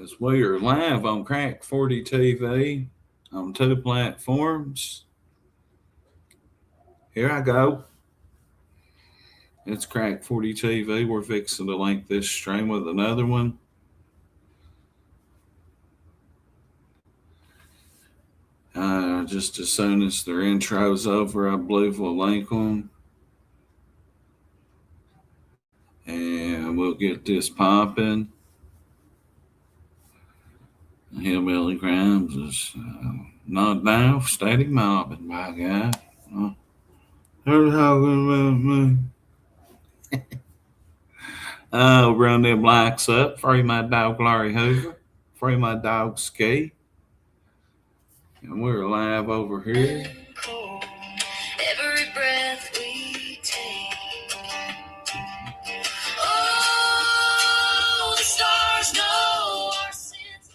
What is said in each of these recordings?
as we are live on CRACK40TV on 2 platforms. Here I go. It's CRACK40TV. We're fixing to link this stream with another one. Just as soon as their intro's over, I believe we'll link them. And we'll get this popping. Hillbilly Crimes is not now, steady mobbing, by God. They're talking about me. Run them likes up. Free my dog Larry Hoover. Free my dog Ski. And we're live over here. Every breath we take. Oh, the stars know our sins.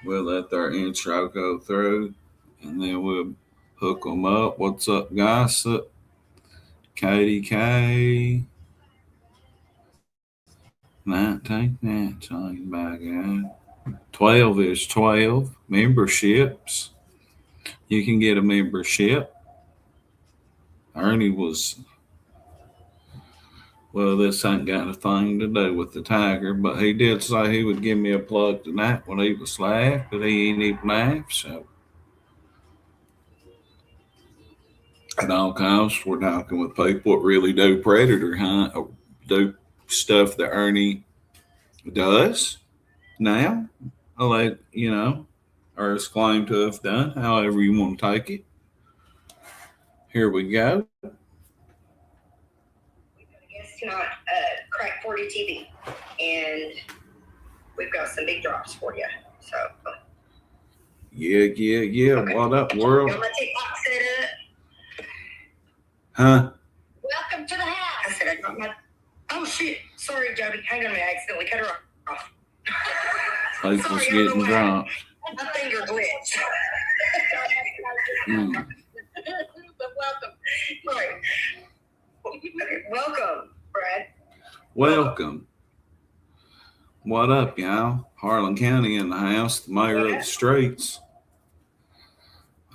We'll let our intro go through, and then we'll hook them up. What's up, gossip? Katie K. 19, talking about God. 12 is 12 memberships. You can get a membership. Ernie was, well, this ain't got a thing to do with the tiger, but he did say he would give me a plug tonight when he was live, but he ain't even live, so. At all costs, we're talking with people that really do predator hunt, or do stuff that Ernie does now, like, you know, or is claimed to have done, however you want to take it. Here we go. We've got a guest tonight, CRACK40TV, and we've got some big drops for you. So. Yeah. Okay. What up, world? Got my TikTok set up. Huh? Welcome to the house. I said I got my. Oh shit! Sorry, Jody. Hang on a minute. I accidentally cut her off. People's getting drunk. My finger glitched. But welcome. Right. Okay, welcome, Brad. Welcome. What up, y'all? Harlan County in the house. The mayor of the streets.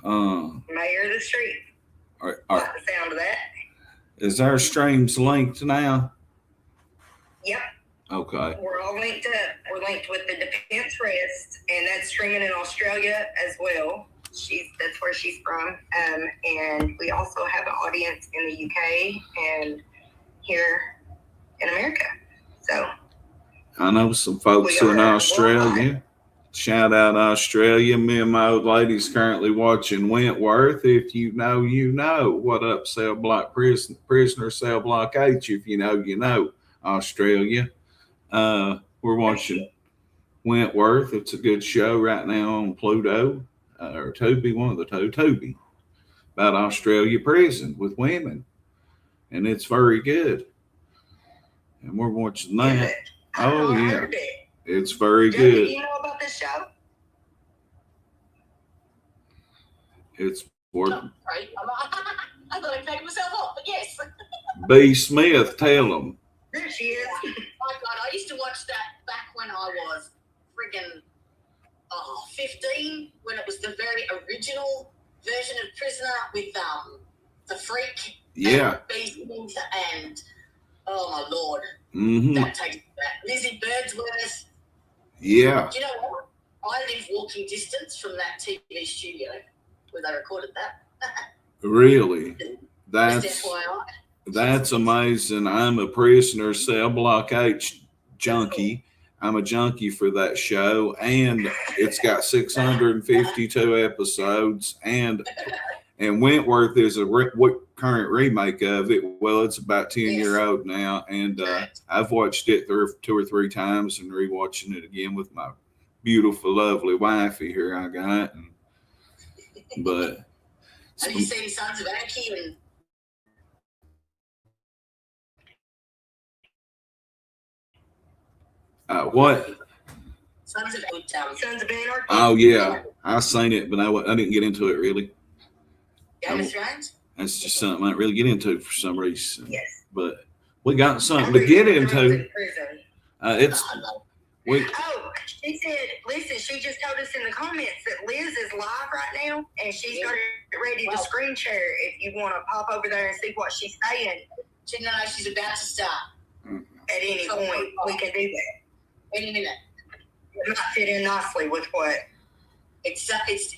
Mayor of the street. Like the sound of that. Is our streams linked now? Yep. Okay. We're all linked up. We're linked with the Defense Rest, and that's streaming in Australia as well. That's where she's from. And we also have an audience in the UK and here in America. So I know some folks in Australia. Shout out Australia. Me and my old lady's currently watching Wentworth. If you know, you know. What up, Cell Block Prisoner, Cell Block H. If you know, you know. Australia. We're watching Wentworth. It's a good show right now on Pluto or Tubi, one of the two, Tubi, about Australia prison with women, and it's very good. And we're watching that. Oh yeah, it's very good. Do you know about this show? It's working. Right. I thought I'd make myself up, but yes. B. Smith, tell them. There she is. Oh my God, I used to watch that back when I was friggin' 15, when it was the very original version of Prisoner with the Freak. Yeah. And and oh my Lord. Mm-hmm. That takes that. Lizzie Birdsworth. Yeah. Do you know what? I live walking distance from that TV studio where they recorded that. Really? That's amazing. I'm a Prisoner Cell Block H junkie. I'm a junkie for that show, and it's got 652 episodes, and Wentworth is a current remake of it. Well, it's about 10-year old now, and I've watched it 2 or 3 times and rewatching it again with my beautiful, lovely wifey here I got. But have you seen Sons of Anarchy and what? Sons of Anarchy. Oh yeah, I seen it, but I didn't get into it really. Game of Thrones. That's just something I didn't really get into for some reason. Yes. But we got something to get into. Oh, she said, listen, she just told us in the comments that Liz is live right now, and she's ready to screen share if you want to pop over there and see what she's saying. She knows she's about to start. At any point, we can do that. Any minute. It might fit in nicely with what it's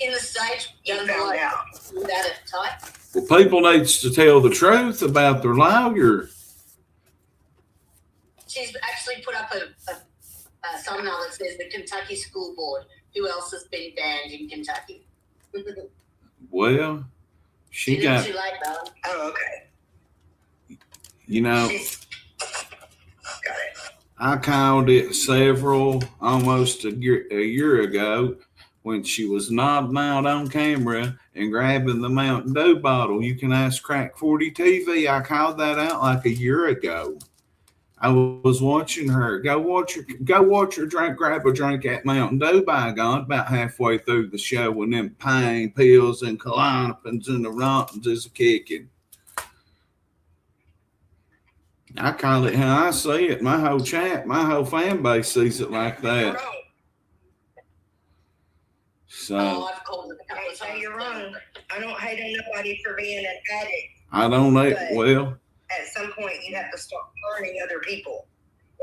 in the stage. you found out. Without it tight. Well, people needs to tell the truth about their lawyer. She's actually put up a thumbnail that says the Kentucky School Board. Who else has been banned in Kentucky? Well, she got. Too late, darling. Oh, okay. You know, Got it. I called it almost a year ago when she was nodding out on camera and grabbing the Mountain Dew bottle. You can ask CRACK40TV. I called that out like a year ago. I was watching her go watch her drink, grab a drink at Mountain Dew by God about halfway through the show when them pain pills and Klonopins and the Rontons is kicking. I call it how I see it. My whole chat, my whole fan base sees it like that. So I've called it a couple of times. You're wrong. I don't hate on nobody for being an addict. I don't know. Well, at some point, you have to start hurting other people.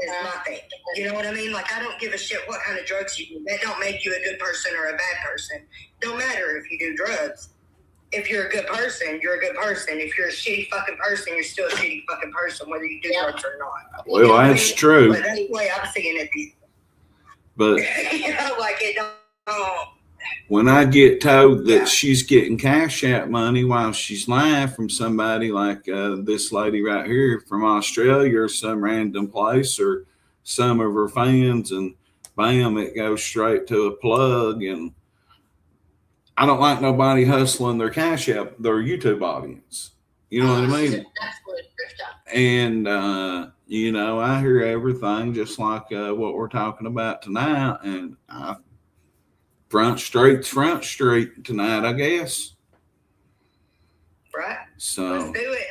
Is my thing. You know what I mean? Like, I don't give a shit what kind of drugs you do. That don't make you a good person or a bad person. Don't matter if you do drugs. If you're a good person, you're a good person. If you're a shitty fucking person, you're still a shitty fucking person, whether you do drugs or not. well, that's true. But that's the way I'm seeing it. But you know, like it don't. when I get told that she's getting cash out money while she's lying from somebody like this lady right here from Australia or some random place or some of her fans, and bam, it goes straight to a plug. And I don't like nobody hustling their cash out, their YouTube audience. You know what I mean? And, you know, I hear everything just like what we're talking about tonight. And Front Street tonight, I guess. Right. So let's do it.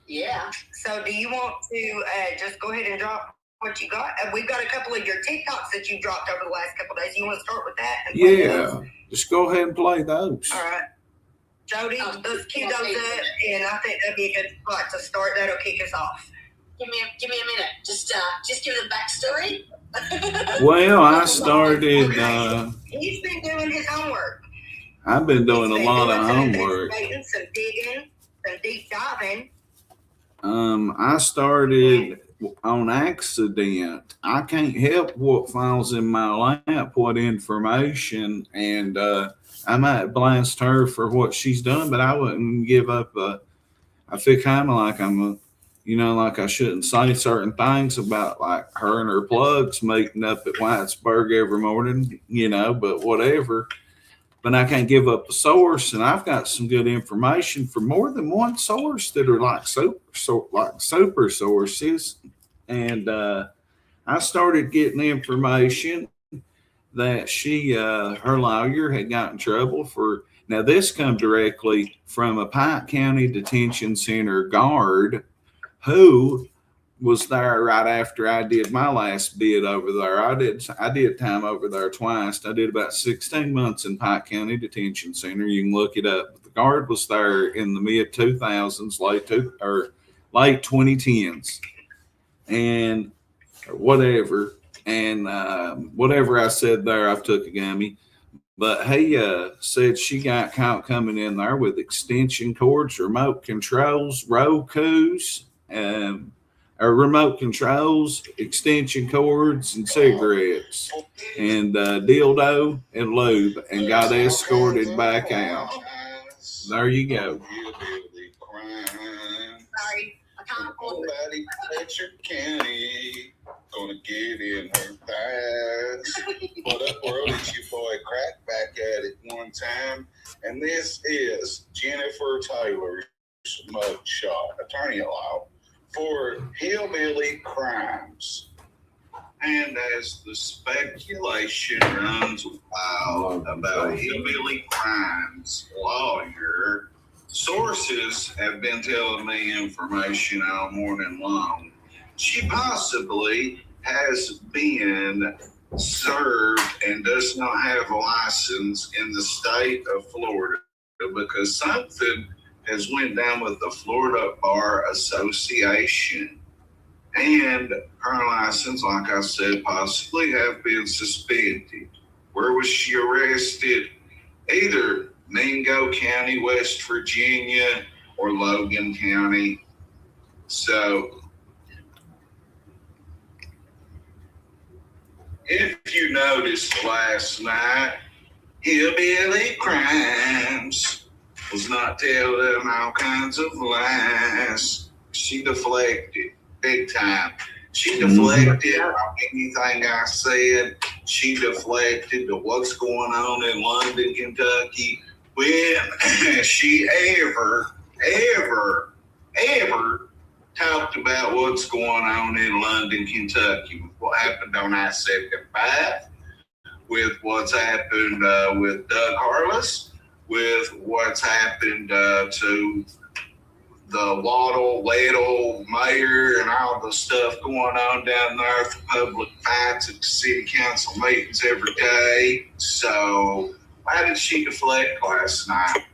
Yeah. So do you want to just go ahead and drop what you got? We've got a couple of your TikToks that you dropped over the last couple of days. You want to start with that? And play those? Just go ahead and play those. All right. Jody, let's cue those up, and I think that'd be a good spot to start. That'll kick us off. Give me a minute. Just give the backstory. Well, I started. He's been doing his homework. I've been doing a lot of homework. Some digging, some deep diving. I started on accident. I can't help what falls in my lap, what information, and I might blast her for what she's done, but I wouldn't give up. I feel kind of like like I shouldn't say certain things about like her and her plugs meeting up at Whitesburg every morning, but whatever. But I can't give up a source, and I've got some good information from more than one source that are like super sources. And I started getting information that her lawyer had got in trouble for. Now this come directly from a Pike County Detention Center guard who was there right after I did my last bid over there. I did time over there twice. I did about 16 months in Pike County Detention Center. You can look it up. The guard was there in the mid 2000s, late 2010s, and whatever. And whatever I said there, I've took a gummy. But he said she got caught coming in there with extension cords, remote controls, Roku's, or remote controls, extension cords, and cigarettes, and dildo and lube, and got escorted back out. There you go. Sorry, I can't afford it. Nobody at your county gonna get in her thighs. What up, world? It's your boy Crack back at it one time, and this is Jennifer Taylor's mugshot, attorney at law for hillbilly crimes. And as the speculation runs wild about hillbilly crimes, lawyer sources have been telling me information all morning long. She possibly has been served and does not have a license in the state of Florida because something has went down with the Florida Bar Association. And her license, like I said, possibly have been suspended. Where was she arrested? Either Mingo County, West Virginia, or Logan County. So, if you noticed last night, Hillbilly Crimes was not telling all kinds of lies. She deflected big time. She deflected on anything I said. She deflected to what's going on in London, Kentucky. When she ever talked about what's going on in London, Kentucky, what happened on I-75, with what's happened with Doug Harless, with what's happened to the Ladle mayor and all the stuff going on down there, the public fights at the city council meetings every day. So why did she deflect last night?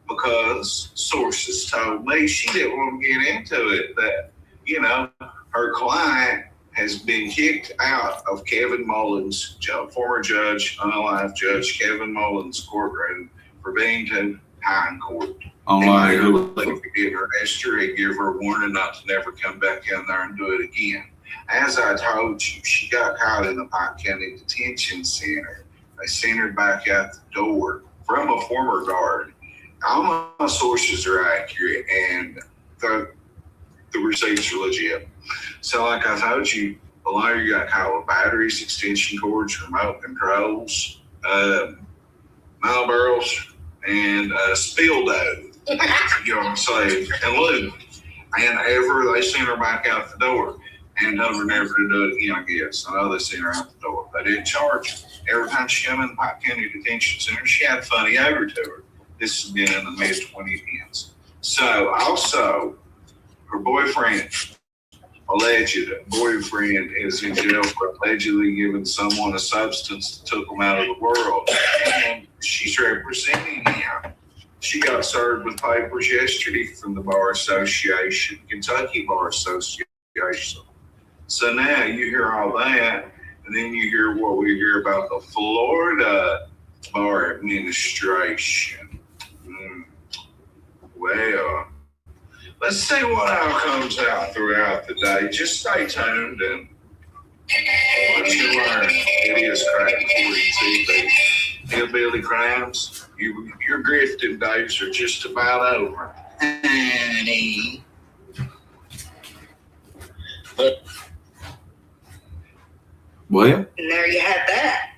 Because sources told me she didn't want to get into it, that, you know, her client has been kicked out of Kevin Mullins, former judge, unalive judge Kevin Mullins' courtroom for being too high in court. Did her history and give her a warning not to never come back in there and do it again. As I told you, she got caught in the Pike County Detention Center. They sent her back out the door from a former guard. All my sources are accurate and the receipts are legit. So like I told you, the lawyer got caught with batteries, extension cords, remote controls, mail barrels, and spill dough. You know what I'm saying? And lube. And ever they sent her back out the door and told her never to do it again, I guess. I know they sent her out the door. They didn't charge her. Every time she came in the Pike County Detention Center, she had a funny odor to her. This has been in the mid-2010s. So also, her boyfriend, alleged boyfriend, is in jail for allegedly giving someone a substance that took him out of the world. And she's representing him. She got served with papers yesterday from the Bar Association, Kentucky Bar Association. So now you hear all that, and then you hear what we hear about the Florida Bar Administration. Well, let's see what all comes out throughout the day. Just stay tuned and what you learn. It is CRACK40TV. Hillbilly Crimes. Your grifting days are just about over. Honey. But, well, And there you have that.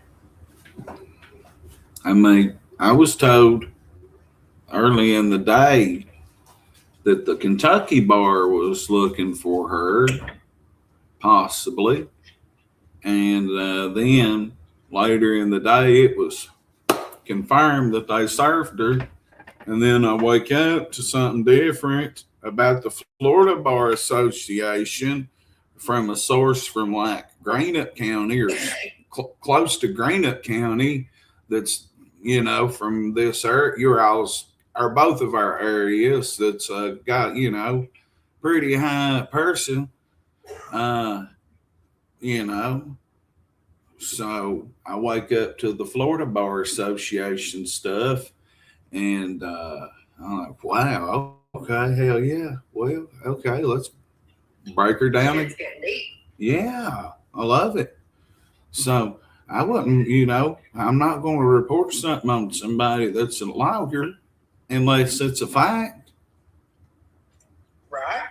I mean, I was told early in the day that the Kentucky bar was looking for her, possibly. And then later in the day, it was confirmed that they served her. And then I wake up to something different about the Florida Bar Association from a source from like Greenup County or close to Greenup County. That's, you know, from this your all's or both of our areas. That's got, you know, pretty high person. You know. So I wake up to the Florida Bar Association stuff, and I'm like, wow, okay, hell yeah. Well, okay, let's break her down. It's getting deep. Yeah, I love it. So I wouldn't, you know, I'm not going to report something on somebody that's a lawyer unless it's a fact. Right.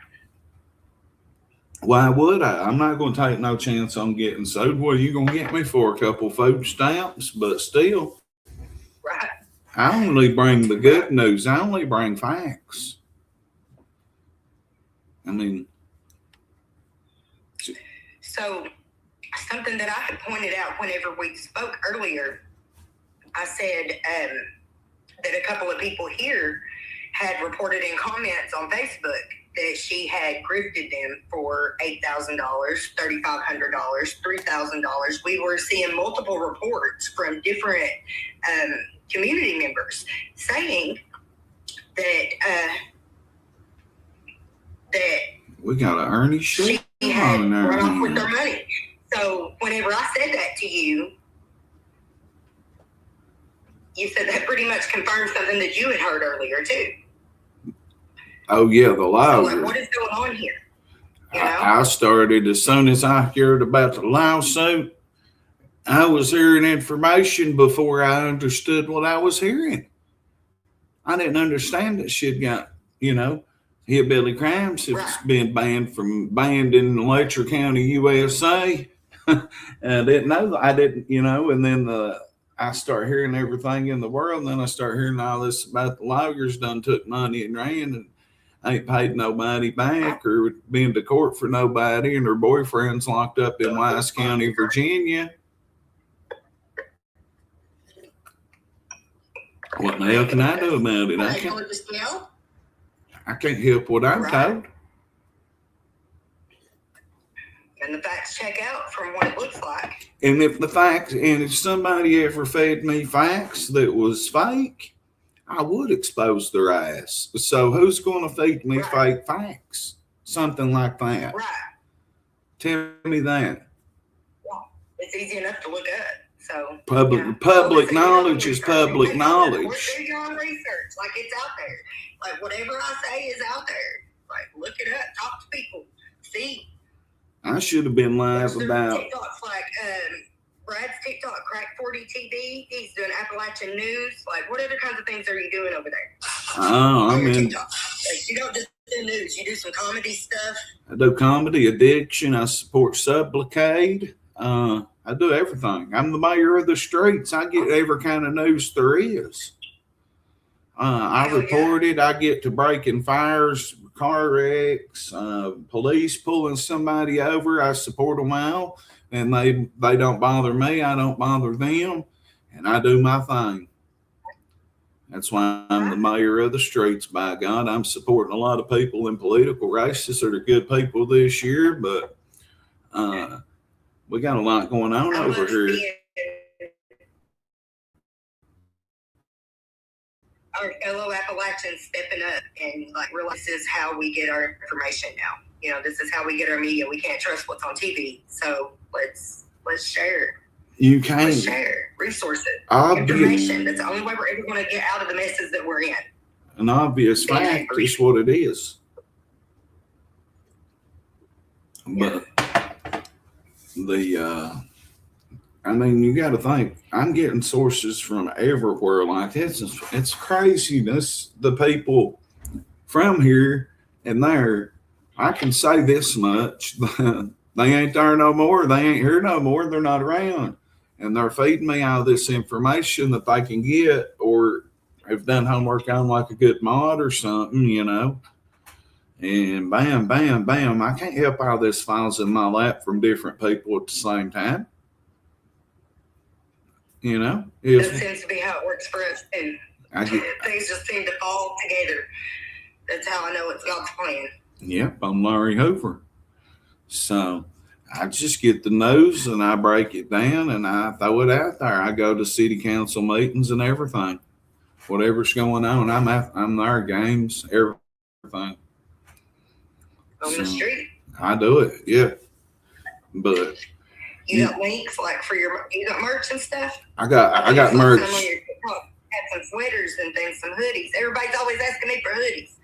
Why would I? I'm not going to take no chance on getting sued. What are you going to get me for? A couple food stamps? But still, Right. I only bring the good news. I only bring facts. I mean, So something that I had pointed out whenever we spoke earlier, I said that a couple of people here had reported in comments on Facebook that she had grifted them for $8,000, $3,500, $3,000. We were seeing multiple reports from different community members saying that we got an Ernie shit. she had run off with their money. So whenever I said that to you, you said that pretty much confirmed something that you had heard earlier too. Oh yeah, the So, Lawywe. like, what is going on here? You know? I started as soon as I heard about the lawsuit. I was hearing information before I understood what I was hearing. I didn't understand that shit got, hillbilly crimes. It's been banned in Letcher County, USA. I didn't know that. I didn't, and then I start hearing everything in the world, and then I start hearing all this about the lawyers done took money and ran and ain't paid nobody back or been to court for nobody, and her boyfriend's locked up in Wise County, Virginia. What the hell can I do about it? I can't help what I'm told. And the facts check out from what it looks like. And if somebody ever fed me facts that was fake, I would expose their ass. So who's going to feed me fake facts? Something like that. Right. Tell me that. Well, it's easy enough to look up. So public knowledge is public knowledge. Do your own research. Like, it's out there. Like, whatever I say is out there. Like, look it up. Talk to people. See. I should have been live about TikToks like Brad's TikTok, CRACK40TV. He's doing Appalachian news. Like, what other kinds of things are you doing over there? Oh, I mean, like, you don't just do news. You do some comedy stuff. I do comedy, addiction. I support Sublocade. I do everything. I'm the mayor of the streets. I get every kind of news there is. I report it. I get to breaking fires, car wrecks, police pulling somebody over. I support them all, and they don't bother me. I don't bother them, and I do my thing. That's why I'm the mayor of the streets. By God, I'm supporting a lot of people in political races that are good people this year, but we got a lot going on over here. Our fellow Appalachians stepping up and like realize this is how we get our information now. This is how we get our media. We can't trust what's on TV. So let's share. You can't. Let's share resources, information. That's the only way we're ever going to get out of the messes that we're in. An obvious fact is what it is. But you got to think, I'm getting sources from everywhere like this. It's craziness. The people from here and there, I can say this much. They ain't there no more. They ain't here no more. They're not around. And they're feeding me all this information that they can get or have done homework on, like a good mod or something, And bam, bam, bam. I can't help all this files in my lap from different people at the same time. That seems to be how it works for us too. Things just seem to fall together. That's how I know it's God's plan. Yep, I'm Larry Hoover. So I just get the news and I break it down and I throw it out there. I go to city council meetings and everything. Whatever's going on, I'm there, games, everything. On the street. I do it, yeah. But you got links like for you got merch and stuff? I got merch. Had some sweaters and things, some hoodies. Everybody's always asking me for hoodies.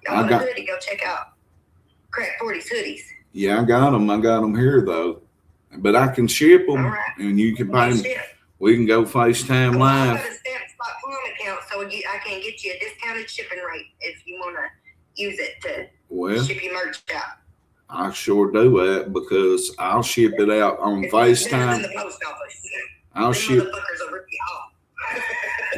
Y'all want a hoodie? Go check out CRACK40's hoodies. Yeah, I got them here though. But I can ship them, and you can pay them. We can go FaceTime live. I got a Stamps.com account, so I can get you a discounted shipping rate if you want to use it to ship your merch out. I sure do that because I'll ship it out on FaceTime. In the post office. I'll ship.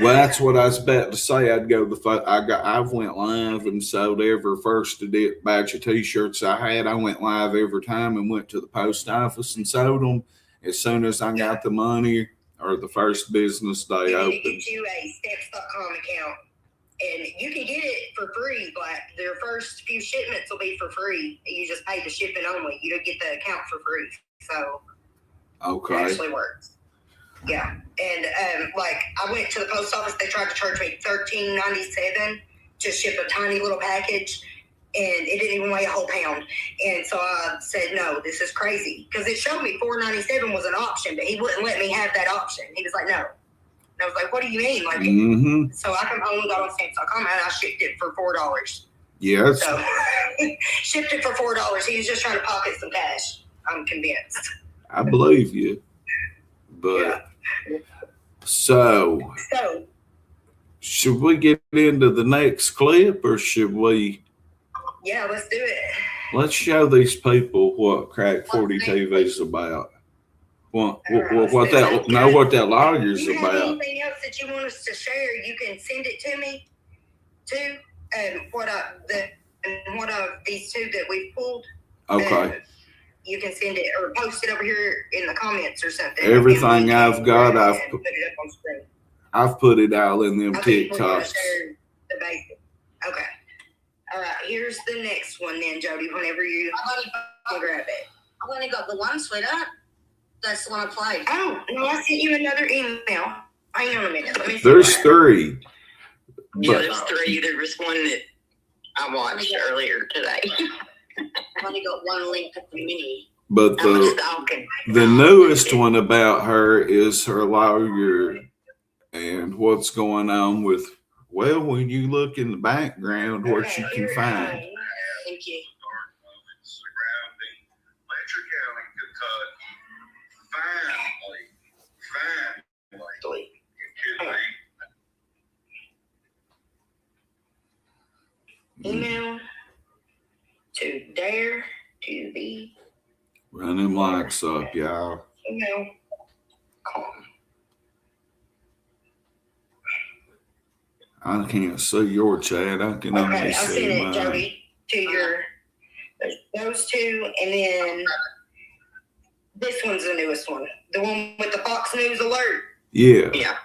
Well, that's what I was about to say. I'd go I've went live and sold every first batch of t-shirts I had. I went live every time and went to the post office and sold them as soon as I got the money or the first business day open. Get you a Stamps.com account. And you can get it for free. Like their first few shipments will be for free. You just pay the shipping only. You don't get the account for free. So it actually works. Yeah. And like I went to the post office, they tried to charge me $13.97 to ship a tiny little package, and it didn't even weigh a whole pound. And so I said, no, this is crazy. Because it showed me $4.97 was an option, but he wouldn't let me have that option. He was like, no. And I was like, what do you mean? Like, so I only got on Stamps.com and I shipped it for $4. Yes. So shipped it for $4. He was just trying to pocket some cash. I'm convinced. I believe you. But so should we get into the next clip or should we? Yeah, let's do it. Let's show these people what CRACK40TV is about. What that lawyer's if you about. have anything else that you want us to share, you can send it to me too. And what of these two that we've pulled. Okay. You can send it or post it over here in the comments or something. Everything I've got, I've put it up on screen. I've put it out in them Okay, TikToks. The basic. Okay. All right. Here's the next one then, Jody. Whenever you grab it. I've only got the one, sweetheart. That's the one I played. Oh no! I sent you another email. Hang on a minute. Let me see. There's three. Yeah, But there's three. There was one that I watched earlier today. I've only got one link at the mini. but I was the stalking. newest one about her is her lawyer and what's going on with. Well, when you look in the background, what you can find. Thank you. Surrounding Letcher County, Kentucky. Finally, it could be. Email to dare to be Run them likes up, y'all. email. I can't see your chat. I can only Okay, I see sent it, mine. Jody, to your those two, and then this one's the newest one, the one with the Fox News alert. Yeah. Yeah.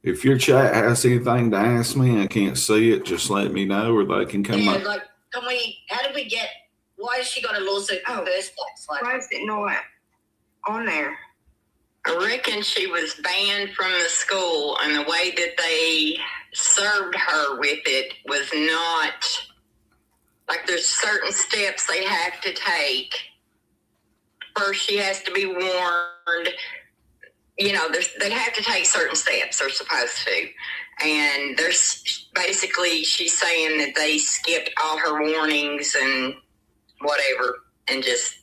If your chat has anything to ask me, I can't see it. Just let me know, or they can come Yeah, up. like, how did we get, why has she got a lawsuit in the first place? Like, Why is it not on there? I reckon she was banned from the school, and the way that they served her with it was not like there's certain steps they have to take. First, she has to be warned. You know, they have to take certain steps. They're supposed to, and there's basically she's saying that they skipped all her warnings and whatever, and just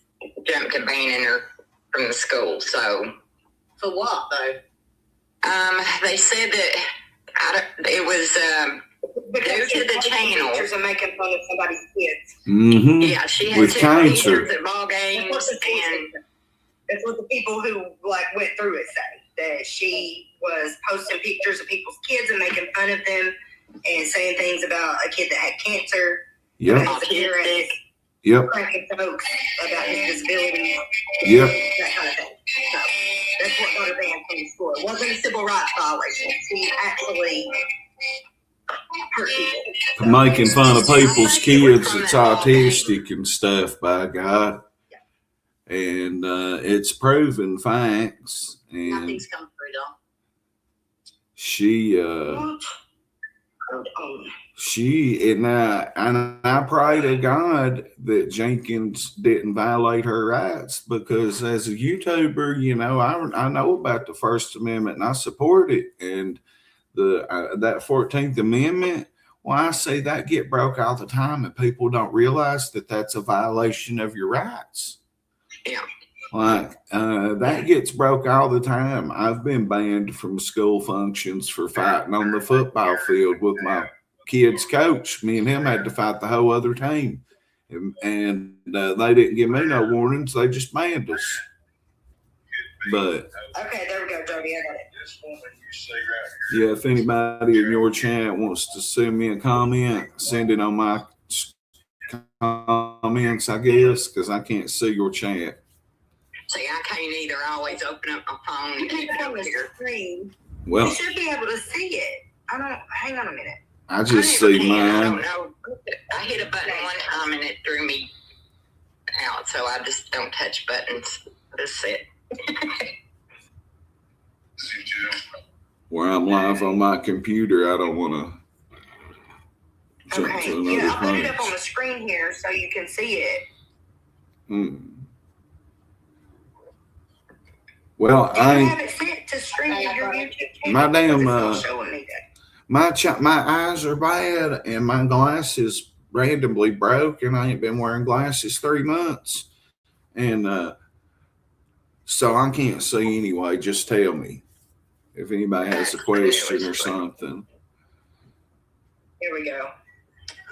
jumped to banning her from the school. So. for what though? They said that it was Because due to the channel. pictures and making fun of somebody's kids. Mm-hmm. Yeah, she had With two cancer. pictures at ball games, and That's what the people who went through it say, that she was posting pictures of people's kids and making fun of them and saying things about a kid that had cancer. Yep. His appearance, Yep. cracking jokes about his disability. Yep. That kind of thing. So that's what got her banned from the school. It wasn't a civil rights violation. She actually hurt people. For making fun of people's kids that's autistic and stuff, by God. And it's proven facts. And Nothing's come through though. she and I pray to God that Jenkins didn't violate her rights, because as a YouTuber, you know, I know about the First Amendment and I support it. And that 14th Amendment, well, I say that get broke all the time, and people don't realize that that's a violation of your rights. yeah, Like, that gets broke all the time. I've been banned from school functions for fighting on the football field with my kid's coach. Me and him had to fight the whole other team. And they didn't give me no warnings. They just banned us. But, Okay, there we go, Jody. I got it. This woman you see right here. yeah, if anybody in your chat wants to send me a comment, send it on my comments, I guess, because I can't see your chat. see, I can't either. I always open up my phone You and can keep put it it on over the here. screen. Well, You should be able to see it. I don't. Hang on a minute. I just never see can. I don't mine. know. I hit a button one time and it threw me out, so I just don't touch buttons. That's it. Where I'm live on my computer, I don't want to jump Okay. to Yeah, another I'll put it up on the page. screen here so you can see it. Well, Do you I have it set to stream to your YouTube channel? my damn It's not showing me that. my eyes are bad and my glasses randomly broke, and I ain't been wearing glasses 3 months, and so I can't see anyway. Just tell me if anybody has a question or something. Here we go.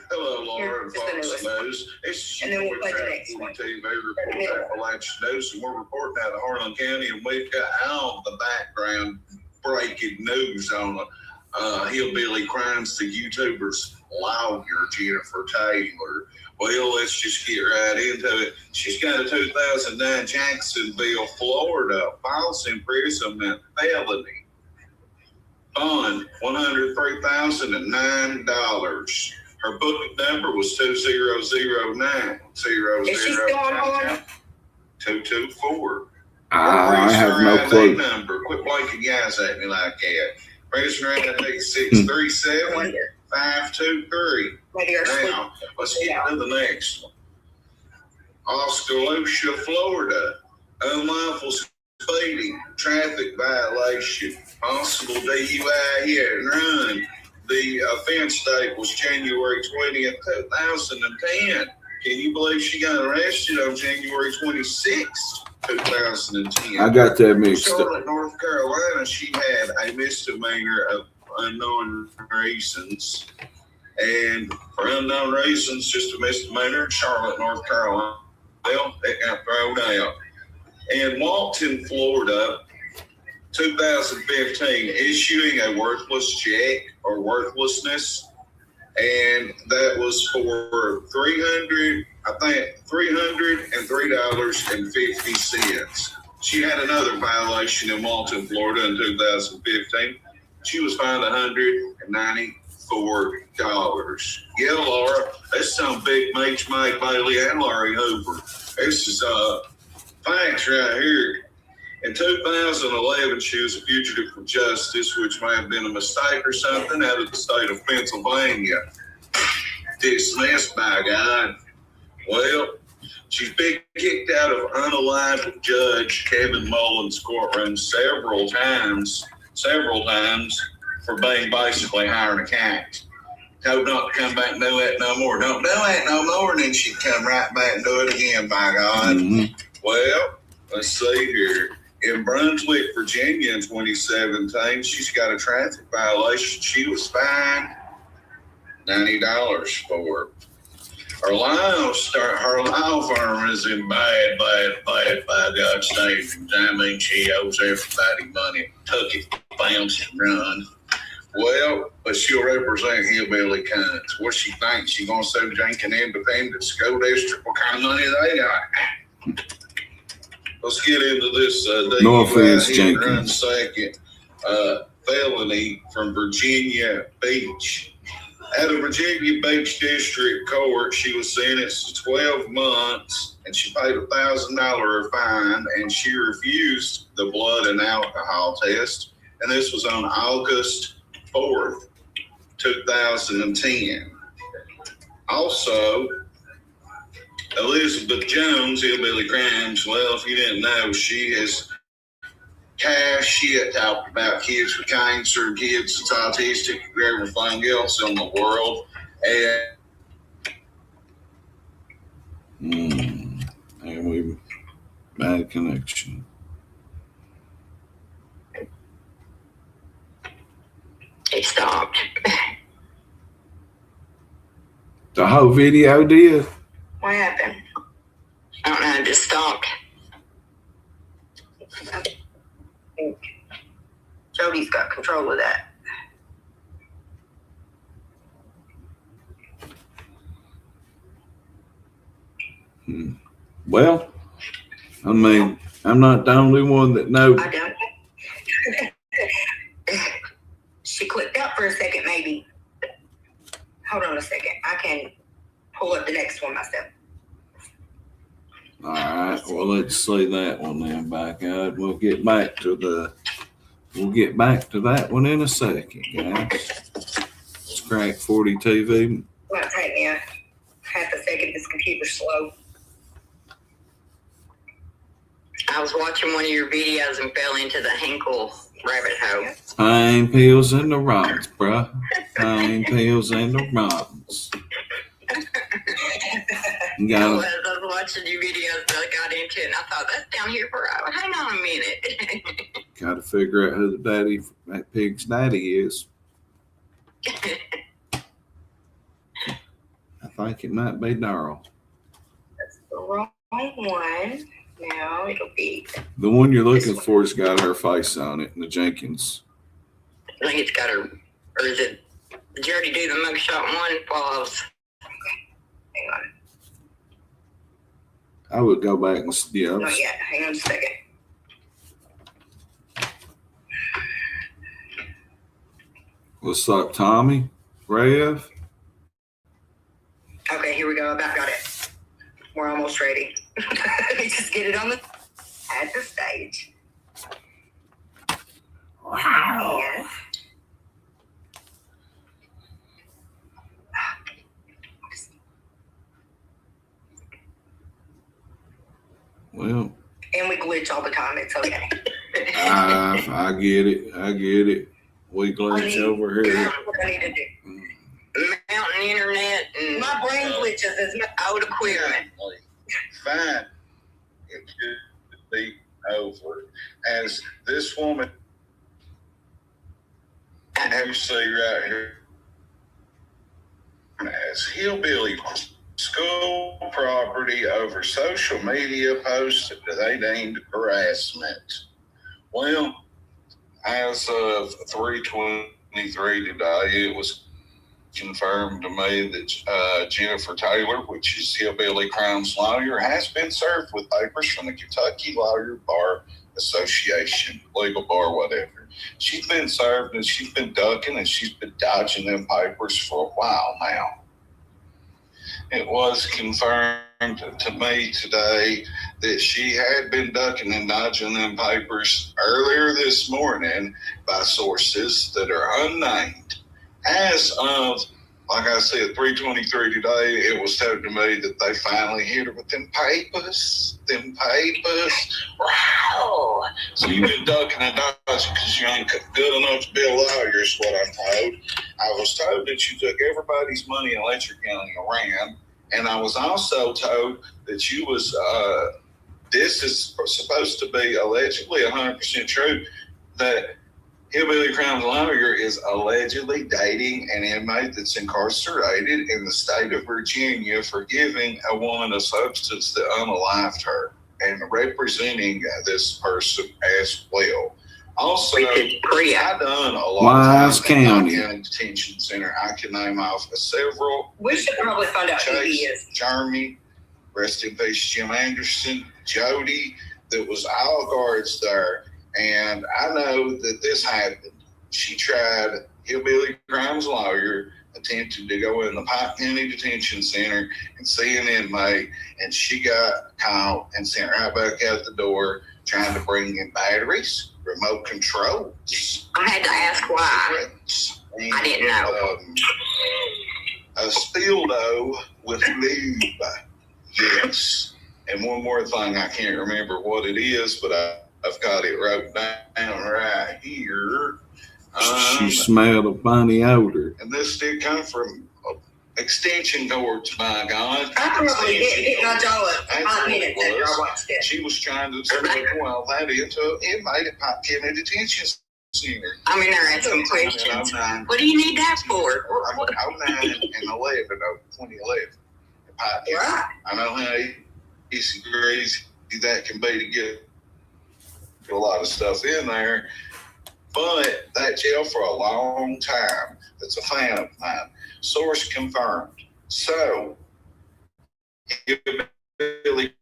Hello, Laura and Here's the Fox newest. News. It's And then we'll play the next one. CRACK40TV report Appalachian News, and we're reporting out of Harlan County, and we've got all the background breaking news on hillbilly crimes. The YouTuber's lawyer, Jennifer Taylor. Well, let's just get right into it. She's got a 2009 Jacksonville, Florida false imprisonment felony. Bond, $103,009. Her booking number was 2009 Is she still on hold? 224. I have no clue. Number. Quit blinking guys at me like that. Prisoner ID 637523. Maybe our sleep. Now, let's get to the next one. Oskaloosa, Florida. Unlawful speeding, traffic violation, possible DUI hit and run. The offense date was January 20th, 2010. Can you believe she got arrested on January 26th, 2010? I got that mixed up. Charlotte, North Carolina, she had a misdemeanor of unknown reasons. And for unknown reasons, just a misdemeanor in Charlotte, North Carolina. Well, it got thrown out. In Walton, Florida, 2015, issuing a worthless check or worthlessness, and that was for $303.50. She had another violation in Walton, Florida in 2015. She was fined $194. Yeah, Laura, that's some big Mage Mike Bailey and Larry Hoover. This is facts right here. In 2011, she was a fugitive from justice, which may have been a mistake or something, out of the state of Pennsylvania. Dismissed by God. Well, she's been kicked out of unalive Judge Kevin Mullins' courtroom several times for being basically hiring a cat. Told not to come back and do that no more. Don't do that no more, and then she'd come right back and do it again, by God. Mm-hmm. Well, let's see here. In Brunswick, Virginia in 2017, she's got a traffic violation. She was fined $90 for it. Her law firm is in bad God state. I mean, she owes everybody money. Took it, bounced and run. Well, but she'll represent hillbilly cunts. What she thinks she's going to sue Jenkins Independent School District? What kind of money they got? Let's get into this. No offense, Run Jenkins. second felony from Virginia Beach. At a Virginia Beach District Court, she was sentenced to 12 months, and she paid a $1,000 fine, and she refused the blood and alcohol test. And this was on August 4th, 2010. Also, Elizabeth Jones, Hillbilly Crimes. Well, if you didn't know, she has cash shit talked about kids with cancer, kids that's autistic, everything else in the world. And we bad connection. It stopped. The whole video did. What happened? I don't know, it just stopped. Jody's got control of that. Well, I mean, I'm not the only one that knows. I don't. She clicked out for a second. All right. Well, let's see that one then back out. We'll get back to that one in a second, guys. It's CRACK40TV. Might take me a half a second. This computer's slow. I was watching one of your videos and fell into the Hinkle rabbit hole. Pain pills and the rods, bruh. Pain pills and the rods. You I gotta, was watching your videos and I got into it and I thought, that's down here for hang on a minute. gotta figure out who that pig's daddy is. I think it might be Darrell. That's the wrong one. Now it'll be. The one you're looking for has got her face on it, and the Jenkins. I think it's got her, or is it, did you already do the mugshot one? Falls. Hang on. I would go back and Not yet. Hang on a second. What's up, Tommy? Rev? Okay, here we go. About got it. We're almost ready. Just get it on at the stage. Wow. And Well, we glitch all the time. It's okay. I get it. We glitch over here. What I need to do. Mountain internet and My brain glitches as much. old equipment. Fine. It should be over. As this woman you see right here, as hillbilly school property over social media posts that they deemed harassment. Well, as of 3/23 today, it was confirmed to me that Jennifer Taylor, which is Hillbilly Crimes Lawyer, has been served with papers from the Kentucky Lawyer Bar Association, legal bar, whatever. She's been served and she's been ducking and she's been dodging them papers for a while now. It was confirmed to me today that she had been ducking and dodging them papers earlier this morning by sources that are unnamed. As of, like I said, 3/23 today, it was told to me that they finally hit her with them papers. Wow. So you've been ducking and dodging because you ain't good enough to be a lawyer is what I'm told. I was told that you took everybody's money in Letcher County and ran. And I was also told that you was, this is supposed to be allegedly 100% true, that Hillbilly Crimes Lawyer is allegedly dating an inmate that's incarcerated in the state of Virginia for giving a woman a substance that unalived her and representing this person as well. Also, I done a lot Wise of time in County. County Detention Center. I can name off several. We should probably find out who he Chase, is. Jeremy, rest in peace, Jim Anderson, Jody, there was all guards there. And I know that this happened. She tried, Hillbilly Crimes Lawyer attempted to go in the Pike County Detention Center and see an inmate, and she got caught and sent right back out the door trying to bring in batteries, remote controls. I had to ask why. And, I didn't know. A dildo with lube. Yes. And one more thing, I can't remember what it is, but I've got it wrote down right here. She smelled a funny odor. And this did come from extension cords, by God. I probably didn't know y'all That's 5 what it minutes after I was. watched it. She was trying to turn well that into an inmate at Pike County Detention Center. I'm in there asking questions. What do you need that for? I'm 09 and 11, 2011. at Pike County. Right. I know how easy crazy that can be to get a lot of stuff in there, but that jail for a long time. That's a fan of mine. Source confirmed. So, Hillbilly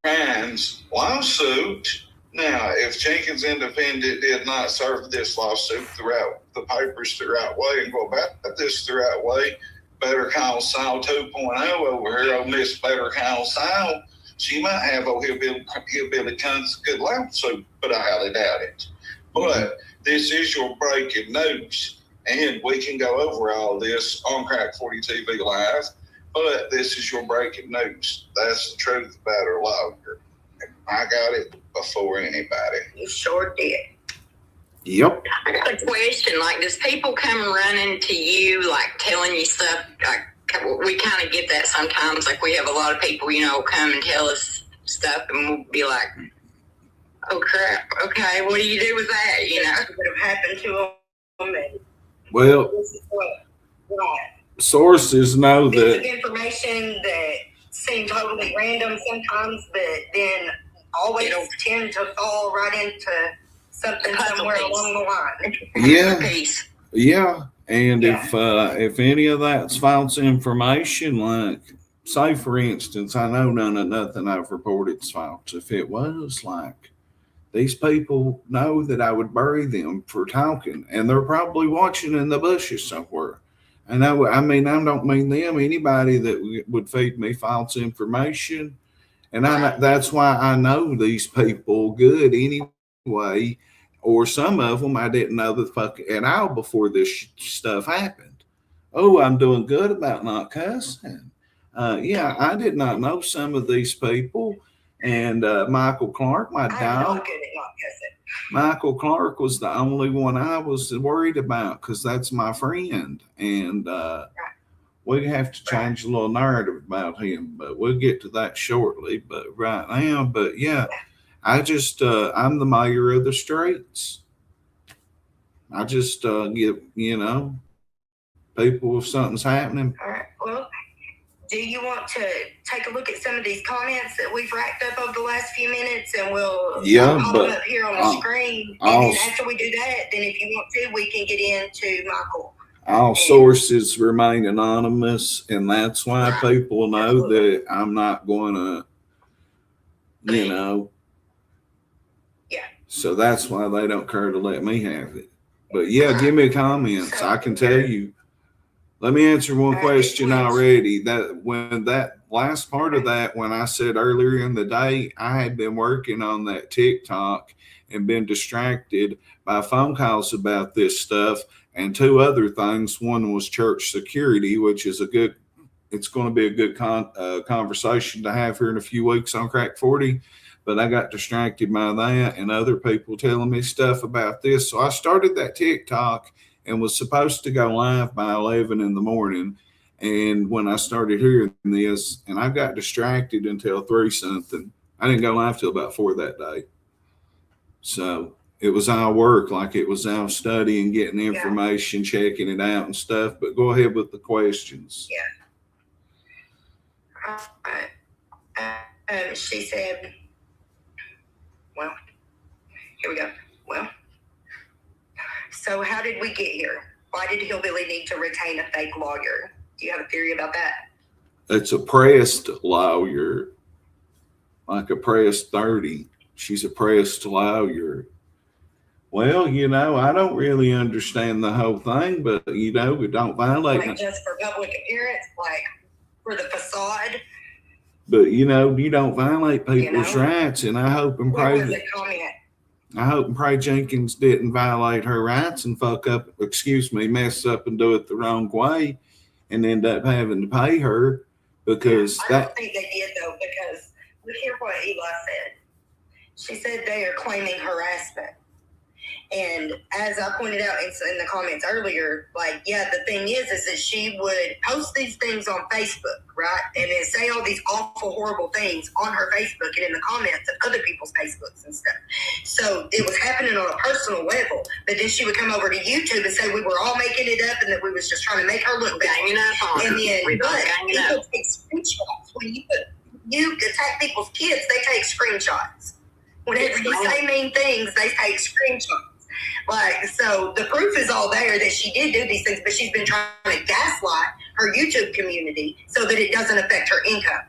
Crimes lawsuit. Now, if Jenkins Independent did not serve this lawsuit throughout the papers the right way and go about this the right way, Better Call Saul 2.0 over here on this Better Call Saul She might have old hillbilly tons of good lamb soup, but I highly doubt it. But this is your breaking news, and we can go over all this on CRACK40TV Live, but this is your breaking news. That's the truth about her lawyer. I got it before anybody. You sure did. Yep. I got a question. Like, does people come running to you, like telling you stuff? Like, we kind of get that sometimes. Like, we have a lot of people, come and tell us stuff, and we'll be like, "Oh crap! Okay, what do you do with that?" What would have happened to them? And Well, this is what right. sources know Bits of that. information that seem totally random sometimes, but then always tend to fall right into something somewhere along the line. Yeah. Peace. Yeah, and Yeah. if any of that's false information, like say for instance, I know nothing I've reported is false. If it was, like, these people know that I would bury them for talking, and they're probably watching in the bushes somewhere. And I don't mean them. Anybody that would feed me false information, and that's why I know these people good anyway. Or some of them I didn't know the fuck at all before this stuff happened. Oh, I'm doing good about not cussing. Yeah, I did not know some of these people. And Michael Clark, my I'm dog, not good at not cussing. Michael Clark was the only one I was worried about because that's my friend. And we have to change a little narrative about him, but we'll get to that shortly. But right now, but yeah. I'm the mayor of the streets. I just give, people if something's happening. All right. Well, do you want to take a look at some of these comments that we've racked up over the last few minutes, and we'll pop them up here on the screen. And then after we do that, then if you want to, we can get into Michael. All sources remain anonymous, and that's why people know that I'm not going to, Yeah. So that's why they don't care to let me have it. But yeah, give me comments. I can tell you. Let me answer one question already. That when that last part of that, when I said earlier in the day, I had been working on that TikTok and been distracted by phone calls about this stuff and two other things. One was church security, which is it's going to be a good conversation to have here in a few weeks on CRACK40. But I got distracted by that and other people telling me stuff about this. So I started that TikTok and was supposed to go live by 11 in the morning. And when I started hearing this, and I got distracted until 3 something, I didn't go live till about 4 that day. So it was all work, like it was all studying, getting information, checking it out and stuff. But go ahead with the questions. Yeah. She said, well, here we go. Well, so how did we get here? Why did Hillbilly need to retain a fake lawyer? Do you have a theory about that? It's a pressed lawyer, like a pressed 30. She's a pressed lawyer. Well, I don't really understand the whole thing, but, we don't violate. Like just for public appearance, like for the facade. But, you don't violate people's rights, and I hope and pray Jenkins didn't violate her rights and mess up and do it the wrong way and end up having to pay her because I don't think they did, though, because look here what Eli said. She said they are claiming harassment. And as I pointed out in the comments earlier, the thing is that she would post these things on Facebook, right? And then say all these awful, horrible things on her Facebook and in the comments of other people's Facebooks and stuff. So it was happening on a personal level. But then she would come over to YouTube and say we were all making it up and that we was just trying to make her look bad. And then, but people take screenshots. When you attack people's kids, they take screenshots. Whenever you say mean things, they take screenshots. So the proof is all there that she did do these things, but she's been trying to gaslight her YouTube community so that it doesn't affect her income.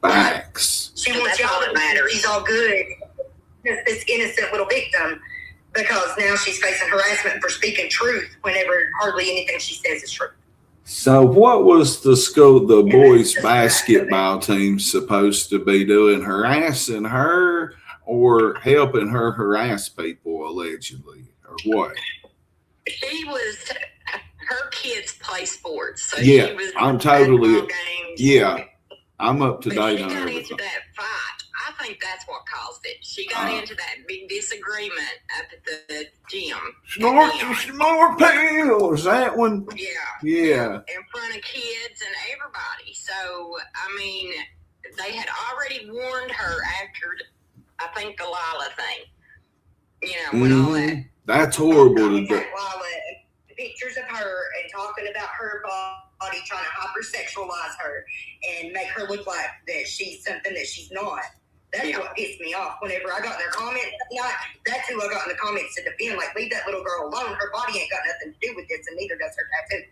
Facts. She wants y'all to matter. She's all good. This innocent little victim, because now she's facing harassment for speaking truth whenever hardly anything she says is true. So what was the boys basketball team supposed to be doing? Harassing her or helping her harass people allegedly, or what? She was, her kids play sports. So Yeah, she was I'm totally, games. yeah, I'm up to But date she on got into everything. that fight. I think that's what caused it. She got into that big disagreement up at the gym. Snort pill, is that one? Yeah. Yeah. In front of kids and everybody. So, I mean, they had already warned her after, I think, the Lila thing. You know, when all that. That's horrible. In fact, Lila, pictures of her and talking about her body, trying to hypersexualize her and make her look like that she's something that she's not. That's what pissed me off. Whenever I got in their comments, that's who I got in the comments to defend. Like, leave that little girl alone. Her body ain't got nothing to do with this, and neither does her tattoos.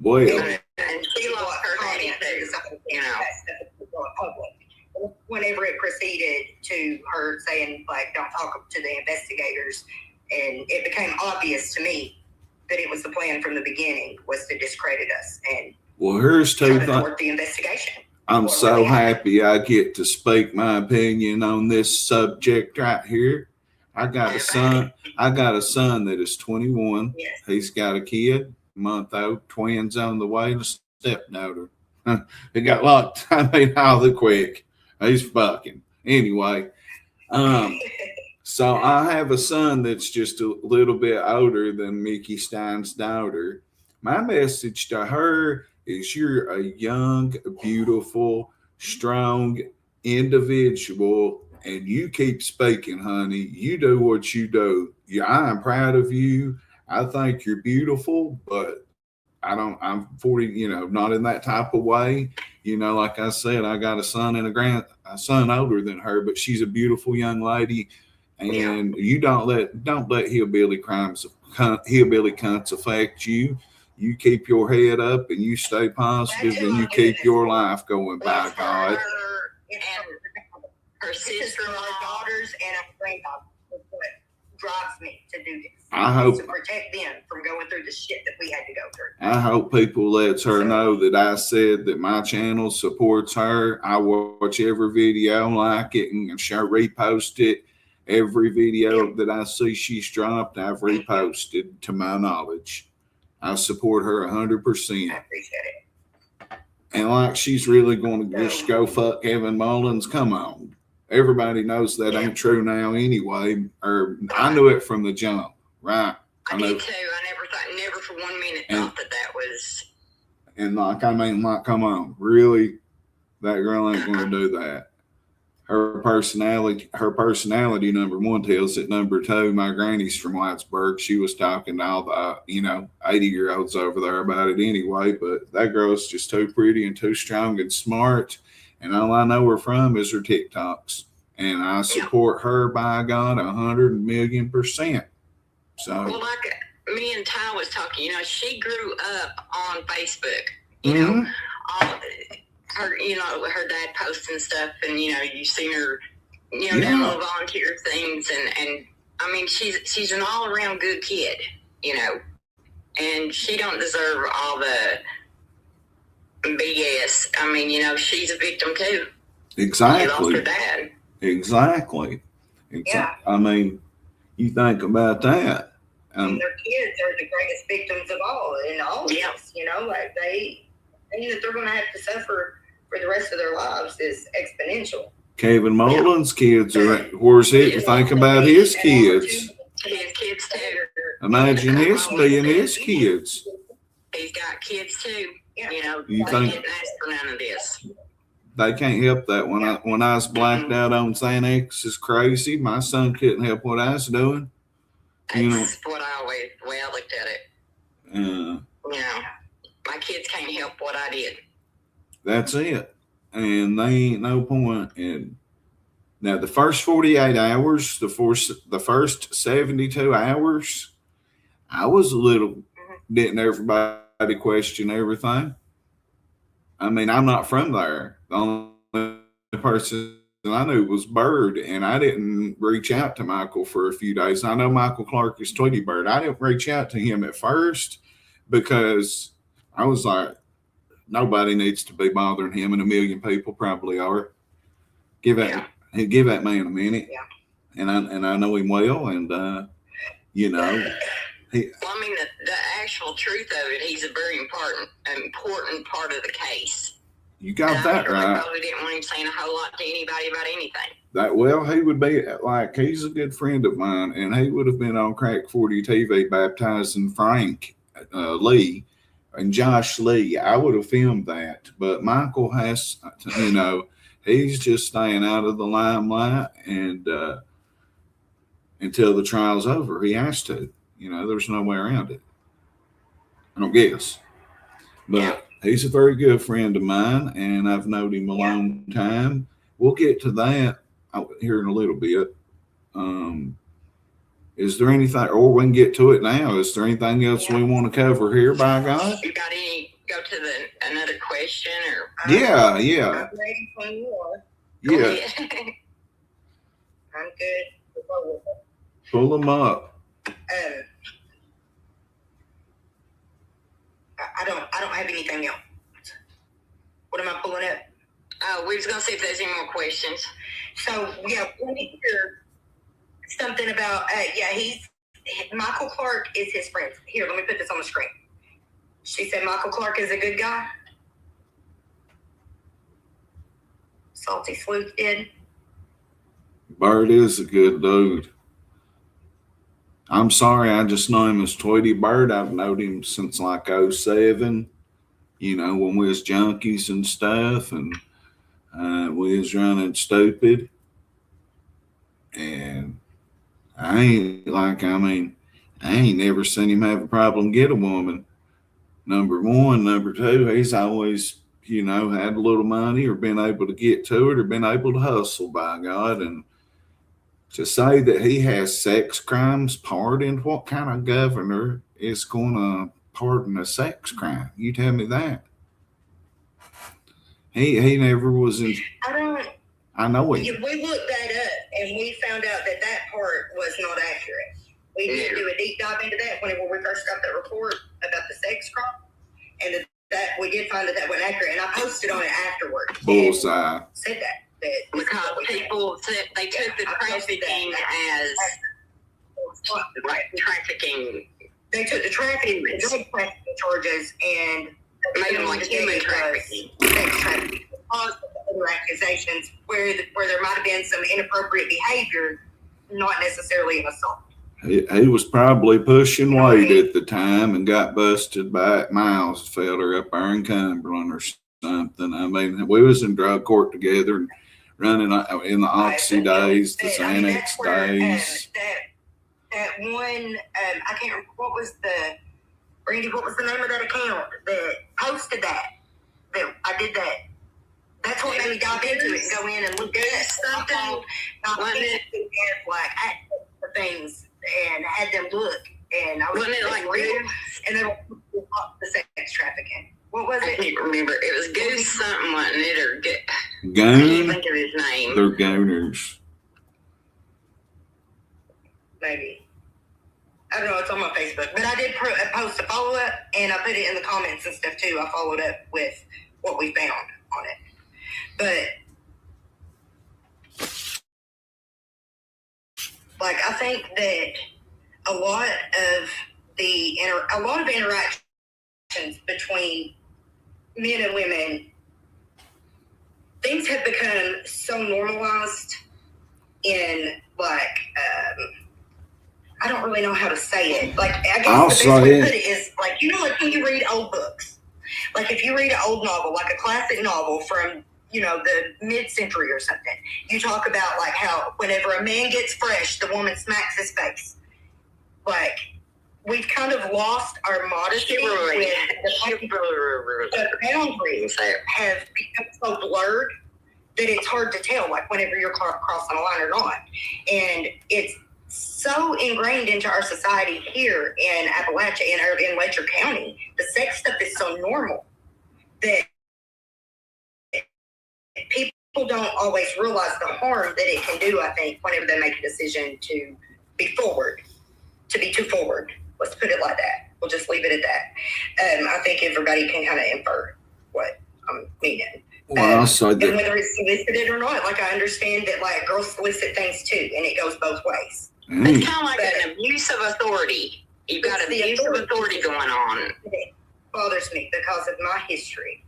Well, And she lost her daddy too, you know. Public. Whenever it proceeded to her saying, like, don't talk to the investigators, and it became obvious to me that it was the plan from the beginning was to discredit us and well, here's two things. The investigation. I'm so happy I get to speak my opinion on this subject right here. I got a son that is 21. Yes. He's got a kid, month old, twins on the way, to stepdaughter. He got locked. I mean, all the quick. He's fucking. Anyway, so I have a son that's just a little bit older than Mickey Stein's daughter. My message to her is you're a young, beautiful, strong individual, and you keep speaking, honey. You do what you do. Yeah, I am proud of you. I think you're beautiful, but I'm 40, you know, not in that type of way. You know, like I said, I got a son and a son older than her, but she's a beautiful young lady. And you don't let hillbilly cunts affect you. You keep your head up and you stay positive and you keep your life going, by God. Her sister, our daughters, and our granddaughters. That's what drives me to do this. I hope to protect them from going through the shit that we had to go through. I hope people lets her know that I said that my channel supports her. I watch every video, like it, and share, repost it. Every video that I see she's dropped, I've reposted to my knowledge. I support her 100%. I appreciate it. And like she's really going to just go fuck Kevin Mullins. Come on. Everybody knows that ain't true now anyway. Or I knew it from the jump, right? I did too. I never for 1 minute thought that was. And like, I mean, like, come on. Really? That girl ain't going to do that. Her personality, number one, tells it. Number two, my granny's from Whitesburg. She was talking to all the, 80-year-olds over there about it anyway. But that girl's just too pretty and too strong and smart. And all I know her from is her TikToks. And I support her, by God, 100,000,000%. So, well, like me and Ty was talking, she grew up on Facebook. You know, all her, her dad posting stuff, and you've seen her, doing little volunteer things, and I mean, she's an all around good kid, and she don't deserve all the BS. I mean, she's a victim too. Exactly. She lost her dad. Exactly. Yeah. I mean, you think about that. And their kids are the greatest victims of all in all of this. Like that they're going to have to suffer for the rest of their lives is exponential. Kevin Mullins' kids are, where's it? Think about his kids. His kids too. Imagine his being his kids. He's got kids too. You they think didn't ask for none of this. they can't help that? When I was blacked out on Xanax is crazy, my son couldn't help what I was doing. That's what the way I looked at it. My kids can't help what I did. That's it. And they ain't no point. And now the first 48 hours, the first 72 hours, I was a little, didn't everybody question everything? I mean, I'm not from there. The only person I knew was Bird, and I didn't reach out to Michael for a few days. I know Michael Clark is Tweety Bird. I didn't reach out to him at first because I was like, nobody needs to be bothering him, and a million people probably are. Give that man a minute. Yeah. And I know him well, and you know, Well, I mean, the actual truth of it, he's a very important part of the case. you got that right. I probably didn't want him saying a whole lot to anybody about anything. That well, he would be like, he's a good friend of mine, and he would have been on CRACK40TV baptizing Frank Lee and Josh Lee. I would have filmed that, but Michael has, you know, he's just staying out of the limelight, and until the trial's over, he has to. You know, there's no way around it, I don't guess. But he's a very good friend of mine, and I've known him a long time. We'll get to that here in a little bit. Is there anything, or we can get to it now? Is there anything else we want to cover here, by God? You got any, go to another question, or? Yeah. I'm ready for more. Yeah. I'm good. Pull them up. I don't have anything else. What am I pulling up? We're just gonna see if there's any more questions. So yeah, let me hear something about Michael Clark is his friend. Here, let me put this on the screen. She said Michael Clark is a good guy. Salty Sleuth did. Bird is a good dude. I'm sorry, I just know him as Tweety Bird. I've known him since like 07, you know, when we was junkies and stuff, and we was running stupid. And I ain't never seen him have a problem get a woman. Number one. Number two, he's always, you know, had a little money or been able to get to it or been able to hustle, by God. And to say that he has sex crimes pardoned, what kind of governor is going to pardon a sex crime? You tell me that. He never was in. I know it. We looked that up and we found out that part was not accurate. We did do a deep dive into that whenever we first got that report about the sex crime, and that we did find that wasn't accurate. And I posted on it afterwards. Bullseye. Said that because people said they took the trafficking as trafficking. They took the trafficking, the drug trafficking charges, and made them like human trafficking. Sex trafficking. Because of the other accusations where there might have been some inappropriate behavior, not necessarily an assault. He was probably pushing weight at the time and got busted by Miles Felder up there in Cumberland or something. I mean, we was in drug court together and running in the Oxy days, the Xanax days. That one, I can't remember, Brandy, what was the name of that account that posted that I did that? That's what made me dive into it and go in and look at something. Like for things and had them look, and I was real, and then the sex trafficking. What was it? I can't remember. It was Goose something, wasn't it? Or Goon? I can't think of his name. They're gooners. Maybe. I don't know. It's on my Facebook, but I did post a follow up, and I put it in the comments and stuff too. I followed up with what we found on it, but like I think that a lot of interactions between men and women, things have become so normalized in like I don't really know how to say it. Like I guess the best way to put it is like, you know, like when you read old books, like if you read an old novel, like a classic novel from, you know, the mid-century or something, you talk about like how whenever a man gets fresh, the woman smacks his face. Like we've kind of lost our modesty with the boundaries have become so blurred that it's hard to tell, like whenever you're crossing a line or not. And it's so ingrained into our society here in Appalachia and in Letcher County. The sex stuff is so normal that people don't always realize the harm that it can do, I think, whenever they make a decision to be too forward. Let's put it like that. We'll just leave it at that. I think everybody can kind of infer what I'm meaning. Well, I'll say and that. whether it's solicited or not, like I understand that like girls solicit things too, and it goes both ways. It's kind of like an abuse of authority. You've got abuse of authority going on. It bothers me because of my history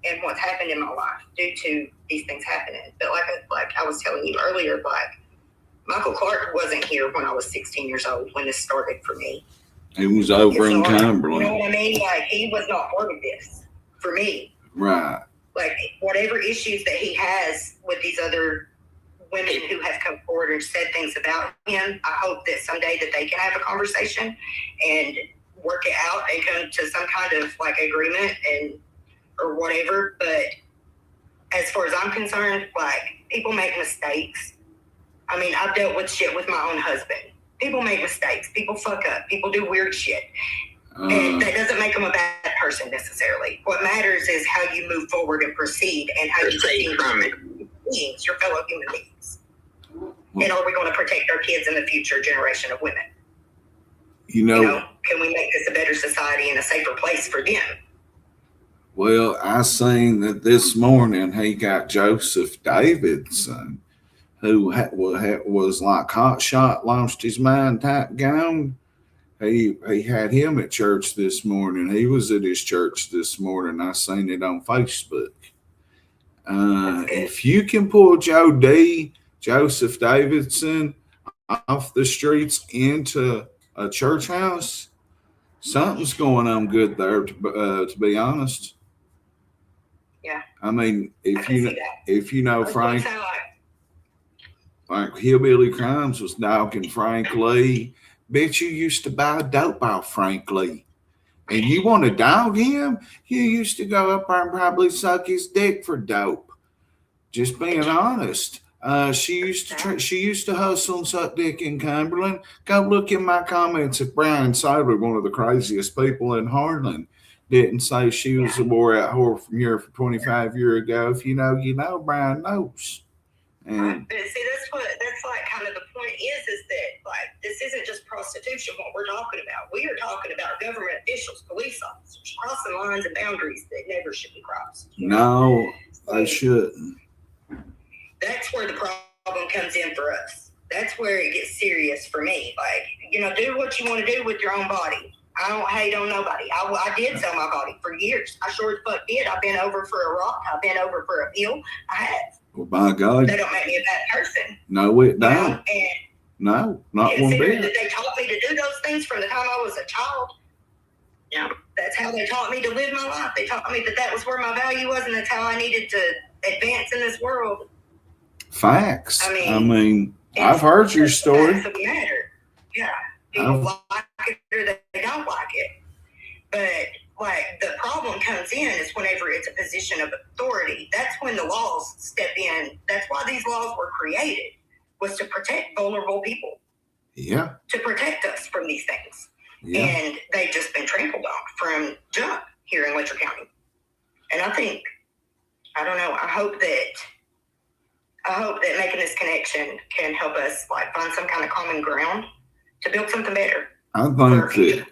and what's happened in my life due to these things happening. But like I was telling you earlier, like Michael Clark wasn't here when I was 16 years old when this started for me. He was over in Cumberland. You know what I mean? Like he was not part of this for me. Right. Like whatever issues that he has with these other women who have come forward and said things about him, I hope that someday that they can have a conversation and work it out and come to some kind of like agreement and or whatever. But as far as I'm concerned, like people make mistakes. I mean, I've dealt with shit with my own husband. People make mistakes. People fuck up. People do weird shit. And that doesn't make them a bad person necessarily. What matters is how you move forward and proceed and how you proceed from it. Beings, your fellow human beings. And are we going to protect our kids in the future generation of women? You know, can we make this a better society and a safer place for them? Well, I seen that this morning he got Joseph Davidson, who was like hot shot, lost his mind type gone. He had him at church this morning. He was at his church this morning. I seen it on Facebook. If you can pull Joseph Davidson, off the streets into a church house, something's going on good there. To be honest. Yeah. I mean, if you know Frank, like Hillbilly Crimes was dogging Frank Lee. Bet you used to buy dope off Frank Lee. And you want to dog him? You used to go up there and probably suck his dick for dope. Just being honest. She used to hustle and suck dick in Cumberland. Go look in my comments if Brian Soder, one of the craziest people in Harlan, didn't say she was a wore-out whore from here for 25 years ago. If you know, Brian knows. And but see, that's like kind of the point is that like this isn't just prostitution. What we're talking about, we are talking about government officials, police officers crossing lines and boundaries that never should be crossed. No, they shouldn't. That's where the problem comes in for us. That's where it gets serious for me. Like, do what you want to do with your own body. I don't hate on nobody. I did sell my body for years. I sure as fuck did. I've been over for a rock. I've been over for a pill. I have. Well, by God. That don't make me a bad person. No, it don't. No, not one bit. They taught me to do those things from the time I was a child. Yeah, that's how they taught me to live my life. They taught me that was where my value was, and that's how I needed to advance in this world. Facts. I mean I've heard your story. Facts of the matter. Yeah, people like it or they don't like it. But like the problem comes in is whenever it's a position of authority. That's when the laws step in. That's why these laws were created, was to protect vulnerable people. Yeah. To protect us from these things. Yeah. And they've just been trampled on from jump here in Letcher County. And I hope that making this connection can help us like find some kind of common ground to build something better. I think that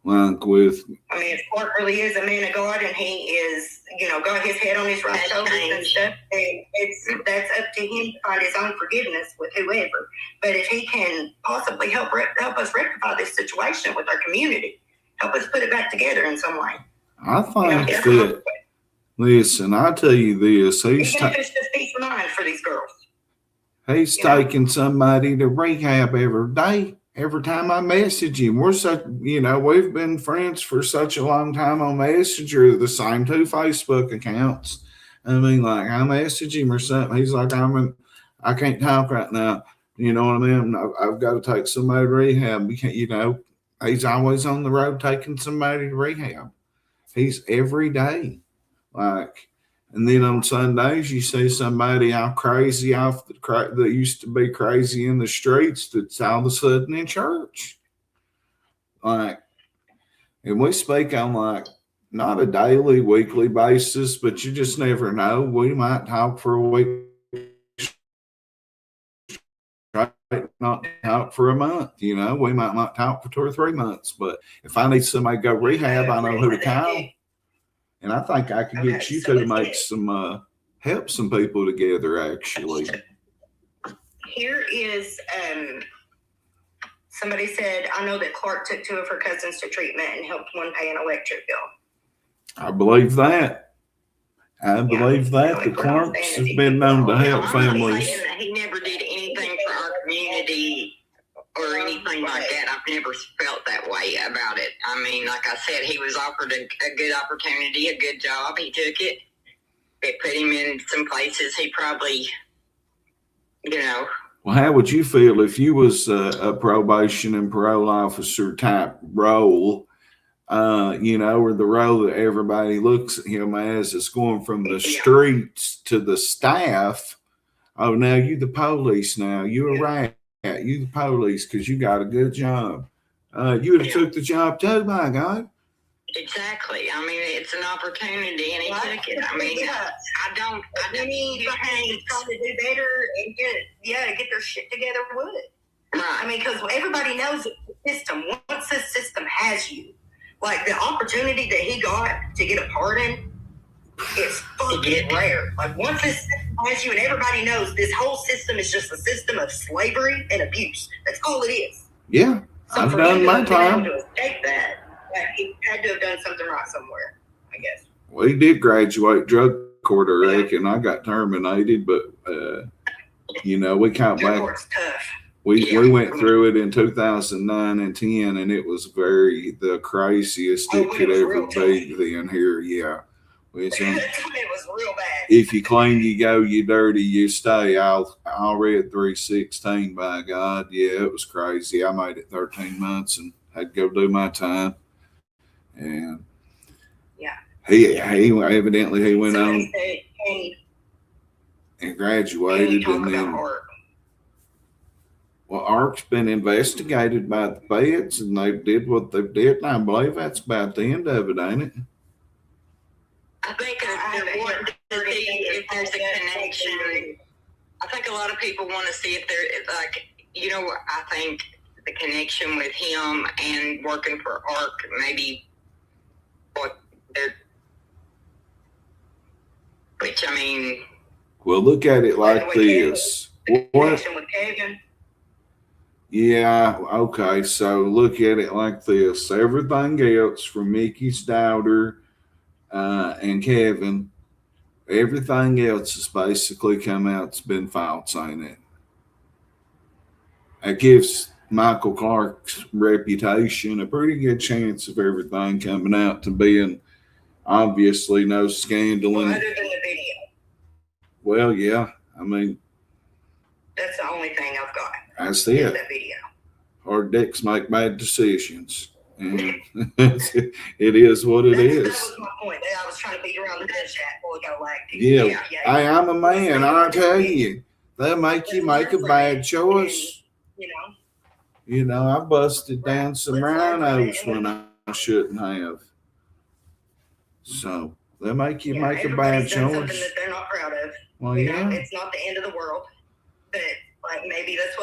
if Clark really is a man of God and he is, got his head on his right shoulders and stuff, then that's up to him to find his own forgiveness with whoever. But if he can possibly help us rectify this situation with our community, help us put it back together in some way. I think that, listen, I'll tell you this. It's just peace of mind for these girls. He's taking somebody to rehab every day. Every time I message him, we've been friends for such a long time on Messenger, the same two Facebook accounts. I mean, like I message him or something. He's like, I can't talk right now. You know what I mean? I've got to take somebody to rehab. He's always on the road taking somebody to rehab. He's every day. And then on Sundays, you see somebody all crazy that used to be crazy in the streets that's all of a sudden in church. And we speak on not a daily, weekly basis, but you just never know. We might talk for a week, not talk talk for a month. You know, we might not talk for 2 or 3 months, but if I need somebody to go rehab, I know who to call. And I think I could get you two to make some, help some people together, actually. Here is, somebody said, I know that Clark took 2 of her cousins to treatment and helped one pay an electric bill. I believe that. I believe that. The Clarks have been known to help families. He never did anything for our community or anything like that. I've never felt that way about it. I mean, like I said, he was offered a good opportunity, a good job. He took it. It put him in some places he probably, you know. Well, how would you feel if you was a probation and parole officer type role, you know, or the role that everybody looks at him as is going from the streets to the staff? Oh, now you the police now. You a rat. You the police because you got a good job. You would have took the job too, my God. Exactly. I mean, it's an opportunity, and he took it. I mean, I mean, you can't try to do better and get their shit together would. Right. I mean, because everybody knows the system. Once this system has you, like the opportunity that he got to get a pardon, it's fucking rare. Like once this system has you, and everybody knows this whole system is just a system of slavery and abuse. That's all it is. Yeah, So I've for done him my to be able time. to escape that, he had to have done something right somewhere, I guess. We did graduate drug court, I reckon. I got terminated, but you know, we came Drug back. court's tough. We went through it in 2009 and 10, and it was the craziest it could ever be then here. Yeah. It was real bad. If you clean, you go, you dirty, you stay. I read 316, by God. Yeah, it was crazy. I made it 13 months and had to go do my time. And he evidently he went on and graduated, and then well, ARC's been investigated by the feds, and they did what they did, and I believe that's about the end of it, ain't it? I think they're wanting to see if there's a connection. I think a lot of people want to see if there is, like, you know, I think the connection with him and working for ARC, maybe what they're, which I mean. Well, look at it like this. What? Yeah, okay, so look at it like this. Everything else from Mickey's daughter and Kevin, everything else has basically come out, it's been false, ain't it? It gives Michael Clark's reputation a pretty good chance of everything coming out to being obviously no scandal. Well, other than the video. Well, yeah, I mean. That's the only thing I've got. That's it. That video. Hard dicks make bad decisions. And it is what it is. That was my point. I was trying to beat around the bush at before we got like. Yeah. Hey, I'm a man. I'll tell you. They'll make you make a bad choice. You know, I busted down some rhinos when I shouldn't have. So they'll make you make a bad choice. Something that they're not proud of. Well, yeah. It's not the end of the world. But like maybe that's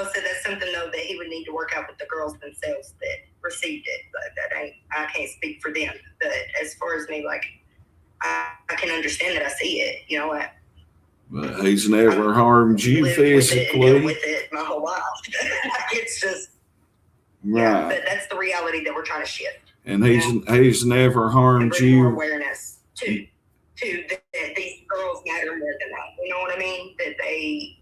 something though that he would need to work out with the girls themselves that received it. But I can't speak for them. But as far as me, like I can understand that. I see it. You know what? But he's never harmed you physically. With it my whole life. It's just right. Yeah, but that's the reality that we're trying to shift. And he's never harmed you. More awareness to that these girls matter more than that. You know what I mean? That they.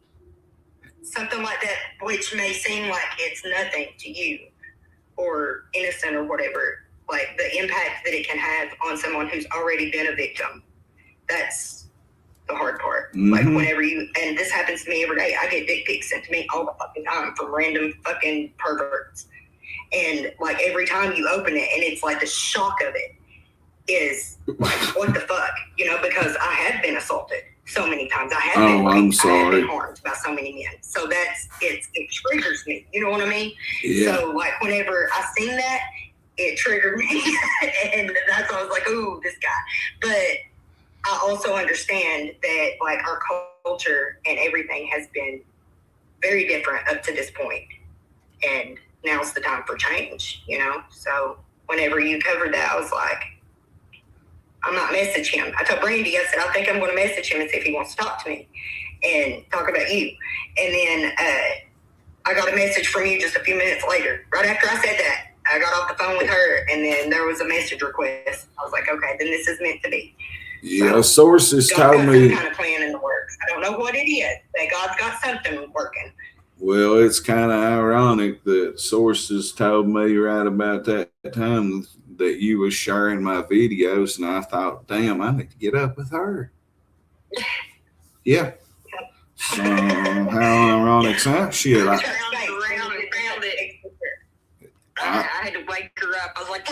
Something like that, which may seem like it's nothing to you or innocent or whatever, like the impact that it can have on someone who's already been a victim. That's the hard part. Mm-hmm. Like whenever and this happens to me every day, I get dick pics sent to me all the fucking time from random fucking perverts. And like every time you open it and it's like the shock of it is like, what the fuck? You know, because I have been assaulted so many times. I have been raped. I'm sorry. I have been harmed by so many men. So it triggers me. You know what I mean? Yeah. So like whenever I seen that, it triggered me. And that's why I was like, ooh, this guy. But I also understand that like our culture and everything has been very different up to this point. and now's the time for change, you know? So whenever you covered that, I was like, I'm not messaging him. I told Brandy, I said, I think I'm going to message him and see if he wants to talk to me and talk about you. And then I got a message from you just a few minutes later. Right after I said that, I got off the phone with her, and then there was a message request. I was like, okay, then this is meant to be. Yeah, sources told God's me. got some kind of plan in the works. I don't know what it is, but God's got something working. Well, it's kind of ironic that sources told me right about that time that you was sharing my videos, and I thought, damn, I need to get up with her. Yeah. So how ironic that shit. I turned around and found it. I had to wake her up. I was like,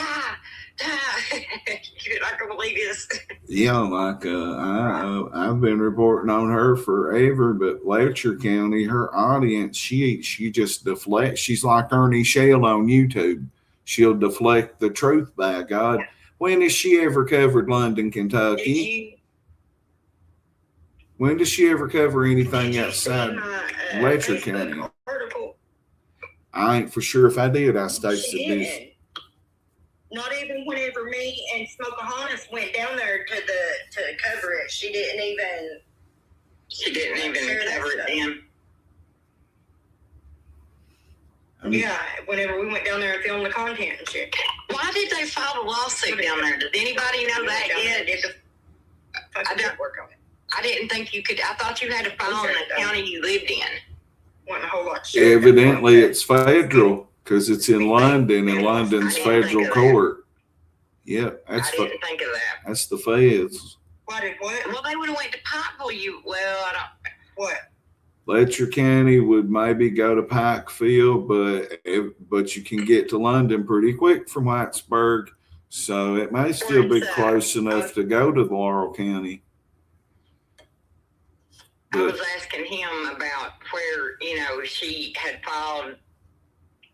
you're not gonna believe this. Yeah, like I've been reporting on her forever, but Letcher County, her audience, she just deflects. She's like Ernie Shell on YouTube. She'll deflect the truth by God. When has she ever covered London, Kentucky? When does she ever cover anything outside Letcher County? Article. I ain't for sure. If I did, I stayed She to this. didn't. Not even whenever me and Smokeahonis went down there to cover it. She didn't even cover it then. Yeah, whenever we went down there and filmed the content and shit. Why did they file a lawsuit down there? Does anybody know that yet? I didn't work on it. I didn't think you could. I thought you had to file in the county you lived in. Wasn't a whole lot of shit. Evidently, it's federal because it's in London, and London's federal court. Yeah, I didn't think of that. that's the feds. Why did what? Well, they would have went to Pikeville. I don't. What? Letcher County would maybe go to Pikeville, but you can get to London pretty quick from Whitesburg, so it may still be close enough to go to Laurel County. I was asking him about where, she had filed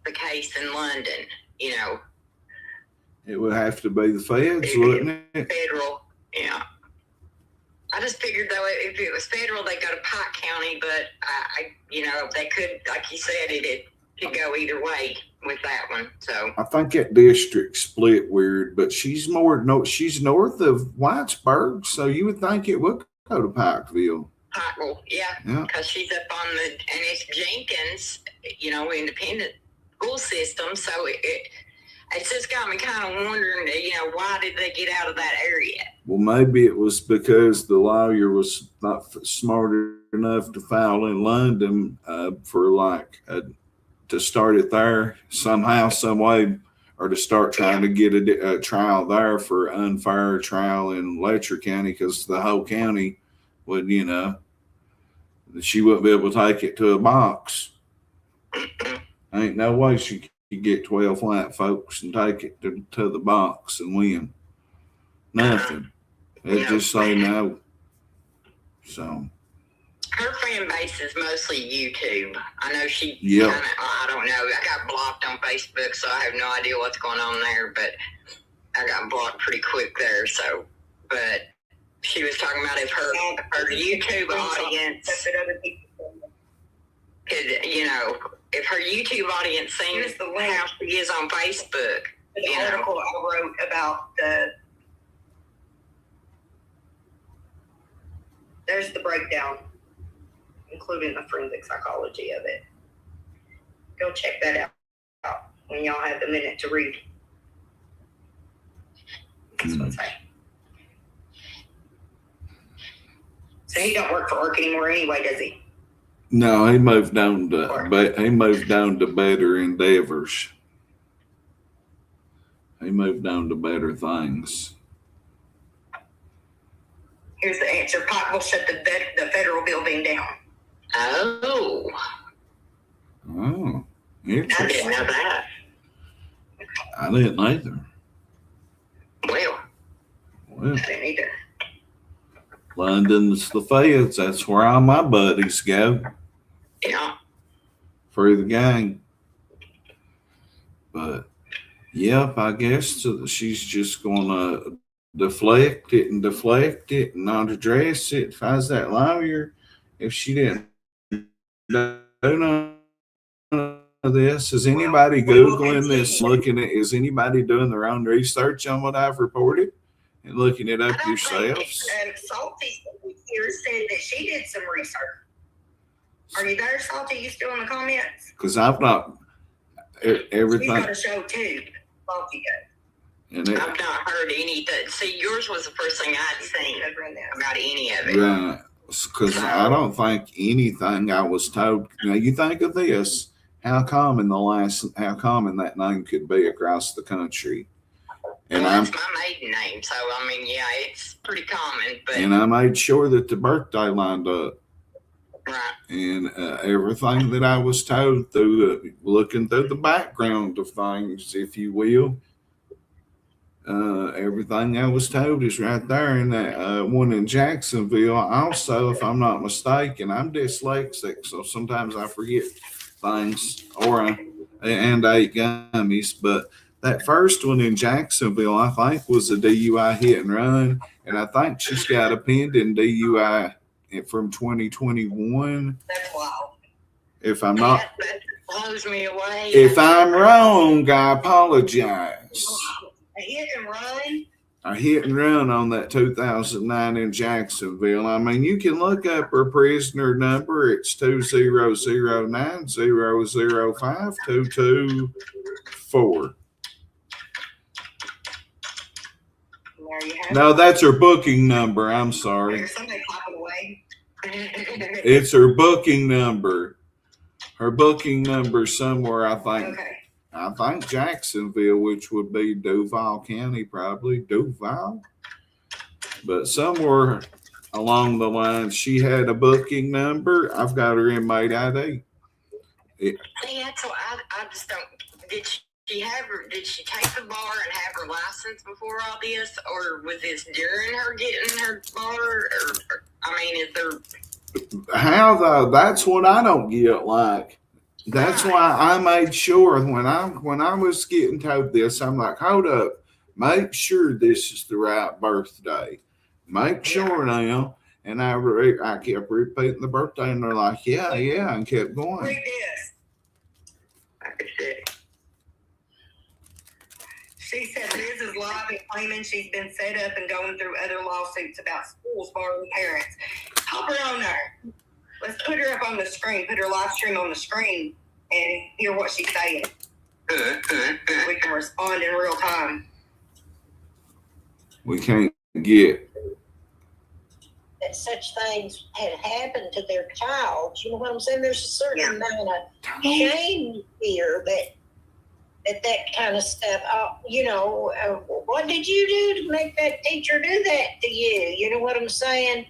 the case in London, It would have to be the feds, wouldn't it? Federal, yeah. I just figured, though, if it was federal, they'd go to Pike County, but, they could, like you said, it could go either way with that one, so. I think that district split weird, but she's she's north of Whitesburg, so you would think it would go to Pikeville. Pikeville, yeah, because she's up on and it's Jenkins, independent school system, so it's just got me kind of wondering, why did they get out of that area? Well, maybe it was because the lawyer was not smart enough to file in London for to start it there somehow, some way, or to start trying to get a trial there for unfair trial in Letcher County, because the whole county would, she wouldn't be able to take it to a box. Ain't no way she could get 12 white folks and take it to the box and win. Nothing. They'd just say no. So. Her fan base is mostly YouTube. I know she I don't know. I got blocked on Facebook, so I have no idea what's going on there, but I got blocked pretty quick there, so, but she was talking about if her YouTube audience could, if her YouTube audience seen how she is on Facebook. The article I wrote about there's the breakdown, including the forensic psychology of it. Go check that out when y'all have the minute to read. That's what I'm saying. So he don't work for work anymore anyway, does he? No, he moved down to better endeavors. He moved on to better things. Here's the answer. Pikeville shut the federal building down. Oh. Oh, I didn't know that. I didn't either. Well, I didn't either. London's the feds. That's where all my buddies go. Yeah. For the gang. But, yep, I guess she's just going to deflect it and not address it. If I was that lawyer, if she didn't do of this? Is anybody Googling this, looking at, is anybody doing their own research on what I've reported and looking it up yourselves? Salty here said that she did some research. Are you there, Salty? You still in the comments? Because I've not everything. She's got a show too. Salty And I've not heard anything. See, yours was the first thing I'd seen about any of it. right. Because I don't think anything I was told. Now you think of this: how common that name could be across the country. And Well, it's my maiden name, so I mean, yeah, it's pretty common. But I made sure that the birthday lined up. right, And everything that I was told through looking through the background of things, if you will, everything I was told is right there in that one in Jacksonville. Also, if I'm not mistaken, I'm dyslexic, so sometimes I forget things and I ate gummies. But that first one in Jacksonville, I think, was a DUI hit and run, and I think she's got a pending DUI from 2021. That's wild. If I'm not, that blows me away. if I'm wrong, I apologize. A hit and run? A hit and run on that 2009 in Jacksonville. I mean, you can look up her prisoner number. It's 2009005224. There you have No, that's her booking number. I'm it. sorry. There's somebody popping away. It's her booking number. Her booking number somewhere, I think. Okay. I think Jacksonville, which would be Duval County, probably Duval. But somewhere along the line, she had a booking number. I've got her inmate ID. See, that's what I just don't. Did she take the bar and have her license before all this, or was this during her getting her bar? Or I mean, is there? How though? That's what I don't get. Like, that's why I made sure when I was getting told this, I'm like, hold up, make sure this is the right birthday. Make sure now. And I kept repeating the birthday, and they're like, yeah, and kept going. Read this. I could see. She said Liz is live and claiming she's been set up and going through other lawsuits about schools borrowing parents. Pop her on there. Let's put her up on the screen, put her live stream on the screen, and hear what she's saying. We can respond in real time. We can't get. That such things had happened to their child. You know what I'm saying? There's a certain amount of shame here that kind of stuff. What did you do to make that teacher do that to you? You know what I'm saying?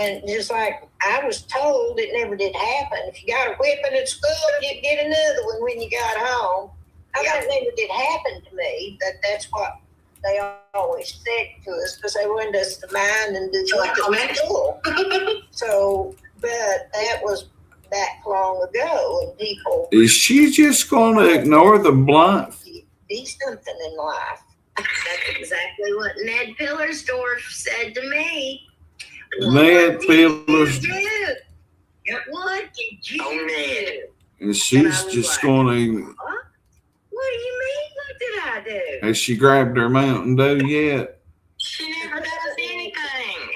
And just like I was told, it never did happen. If you got a whipping at school, you'd get another one when you got home. That never did happen to me. That's what they always said to us because they wanted us to mind and do like school. So, but that was that long ago, and people Is she just going to ignore the blunt? be something in life. That's exactly what Ned Pillersdorf said to me. Ned Pillars, What did you Oh, Ned. do? and she's just going to. What do you mean? What did I do? Has she grabbed her Mountain Dew yet? She never does anything.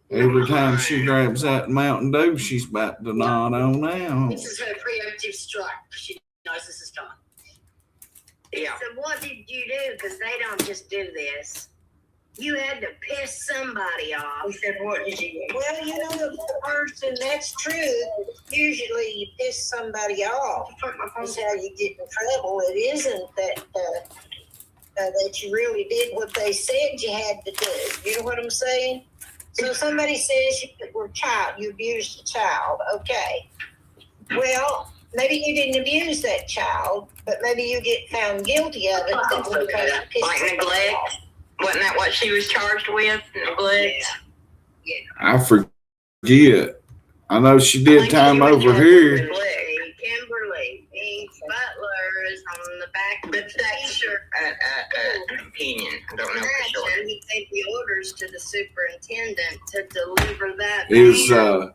Every time she grabs that Mountain Dew, she's about to nod on out. This is her preemptive strike. She knows this is coming. Yeah. So what did you do? Because they don't just do this. You had to piss somebody off. We said, what did you do? Well, the person, that's true. Usually you piss somebody off. That's how you get in trouble. It isn't that you really did what they said you had to do. You know what I'm saying? So somebody says you abused a child. Okay. Well, maybe you didn't abuse that child, but maybe you get found guilty of it. Because you pissed Like somebody neglect? off. Wasn't that what she was charged with? Neglect? I forget. I know she did time over here. Kimberly Butler is on the back of the t-shirt. Opinion. I don't know for sure. Imagine he gave the orders to the superintendent to deliver that. Is mail.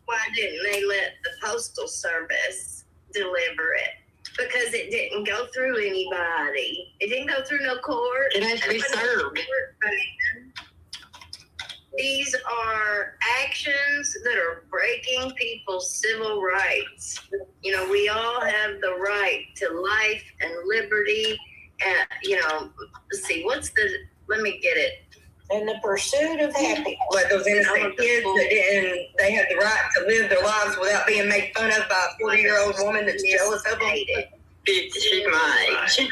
Why didn't they let the postal service deliver it because it didn't go through anybody. It didn't go through no court. It has to be served. These are actions that are breaking people's civil rights. You know, we all have the right to life and liberty. And, you know, let's see, let me get it. In the pursuit of happiness. Like those innocent kids that didn't, they have the right to live their lives without being made fun of by a 40-year-old woman that's jealous of them. She's my age.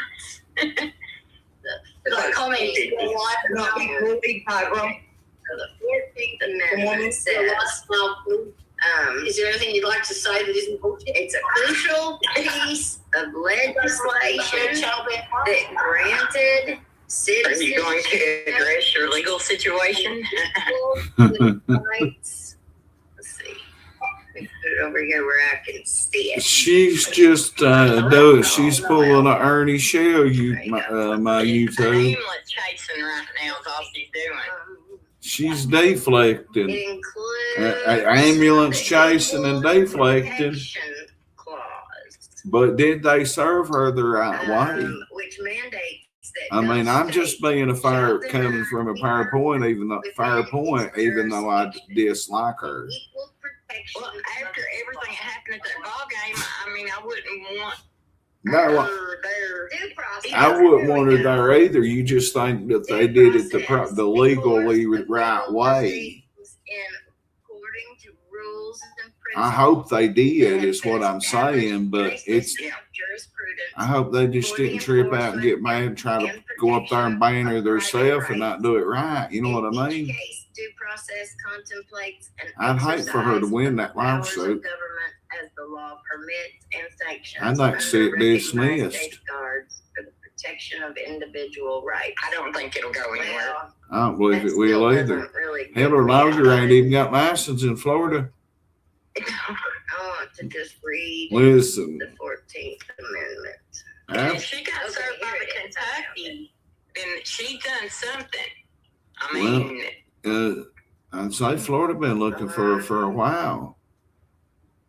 Like commented, Not be bullied by a grown the 14th Amendment says, is there anything you'd like to say that isn't bullshit? It's a crucial piece of legislation that granted Are citizens you going to address your legal situation? rights. Let's see. Let me put it over here where I can see it. She's just she's pulling a Ernie Shell, my YouTube. Ambulance chasing right now is all she's doing. She's deflecting. It includes Ambulance chasing and deflecting. protection clause, But did they serve her the right way? which mandates that I mean, no I'm just state being a shall coming from a fair point, even though I dislike her. equal protection. Well, after everything that happened at that ball game, I mean, I wouldn't want No, her there. Due process. I wouldn't want her there either. You just think that they did it the legally right way. According to rules and I hope they did, is what I'm saying, but it's. I hope they just didn't trip out and get mad and try to go up there and ban her themselves and not do it right. You know what I mean? Due process contemplates an I'd hate for her to win that powers of lawsuit. government as the law permits and sanctions. I'd like to see it under recognized dismissed. safeguards for the protection of individual rights. I don't think it'll go anywhere. Well, I don't believe that it will still either. doesn't really Hell, her give me lawyer a- ain't even got license in Florida. I want to just read Listen, the 14th Amendment. If she got served by the Kentucky, then she done something. I mean, I'd say Florida been looking for her for a while.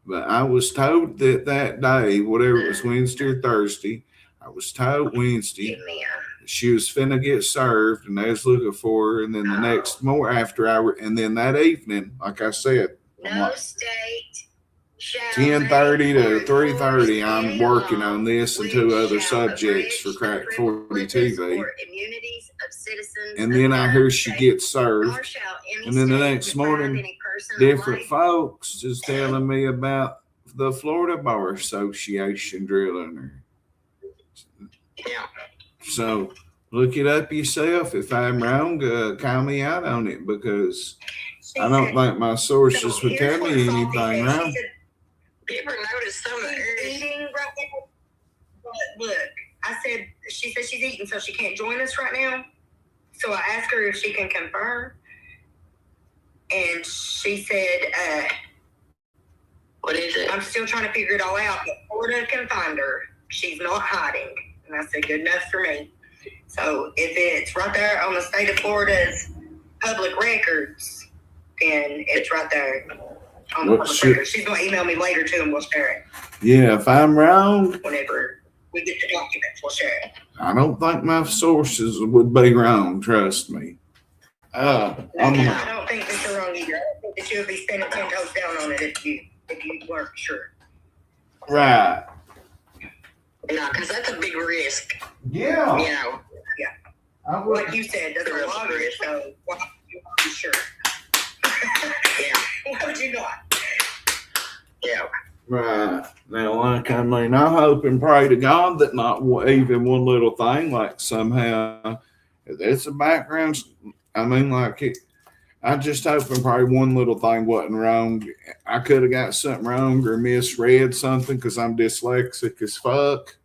But I was told that day, whatever it was, Wednesday or Thursday, I was told Wednesday Give me a she was finna get served, and they was looking for her. And then the next more after hour, and then that evening, like I said, no state shall 10:30 to make or 3:30, enforce I'm any working law on this and which two other shall subjects for abridge the CRACK40TV. privileges or immunities of citizens And of then I hear another she state, gets served. nor shall any And then the state next deprive morning, any person of different life, folks is telling me about the Florida Bar Association drilling her. yeah. So look it up yourself. If I'm wrong, call me out on it, because I don't think my sources would tell me anything wrong. You ever notice some of the She's areas? eating right now. But look, she said she's eating, so she can't join us right now. So I asked her if she can confirm. And she said, What is it? I'm still trying to figure it all out, but Florida can find her. She's not hiding. And I said, good enough for me. So if it's right there on the state of Florida's public records, then it's right there on the Well, public shit. records. She's going to email me later too, and we'll share it. Yeah, if I'm wrong, Whenever we get the documents, we'll share it. I don't think my sources would be wrong. Trust me. I don't think that you're wrong either. I think that you would be spending 10 toes down on it if you weren't sure. Right. No, because that's a big risk. Yeah. You know, I would. Like you said, there's a lot of it, so why would you not be sure? yeah, Why would you not? yeah. Right. Now, like, I mean, I hope and pray to God that not even one little thing, like somehow, it's a background. I mean, like, I just hope and pray one little thing wasn't wrong. I could have got something wrong or misread something because I'm dyslexic as fuck.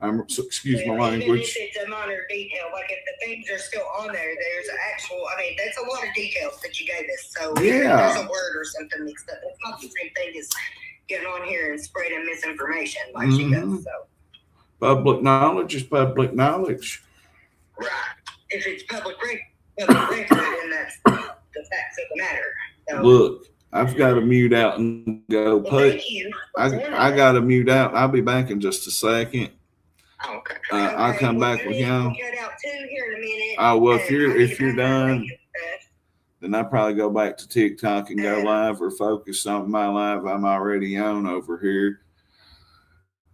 Excuse my Even language. if it's a minor detail, like if the things are still on there, there's actual, I mean, that's a lot of details that you gave us. So if Yeah. there's a word or something mixed up, it's not the same thing as getting on here and spreading misinformation like she does. So Public knowledge is public knowledge. Right. if it's public record, then that's the facts of the matter. So, Look, I've got to mute out and go Well, put. thank you. I got to mute out. I'll be back in just a second. Oh, okay. I'll come back with him. Cut out too here in a minute. Oh well, if I you're need to done, stuff. then I probably go back to TikTok and go live or focus on my live I'm already on over here.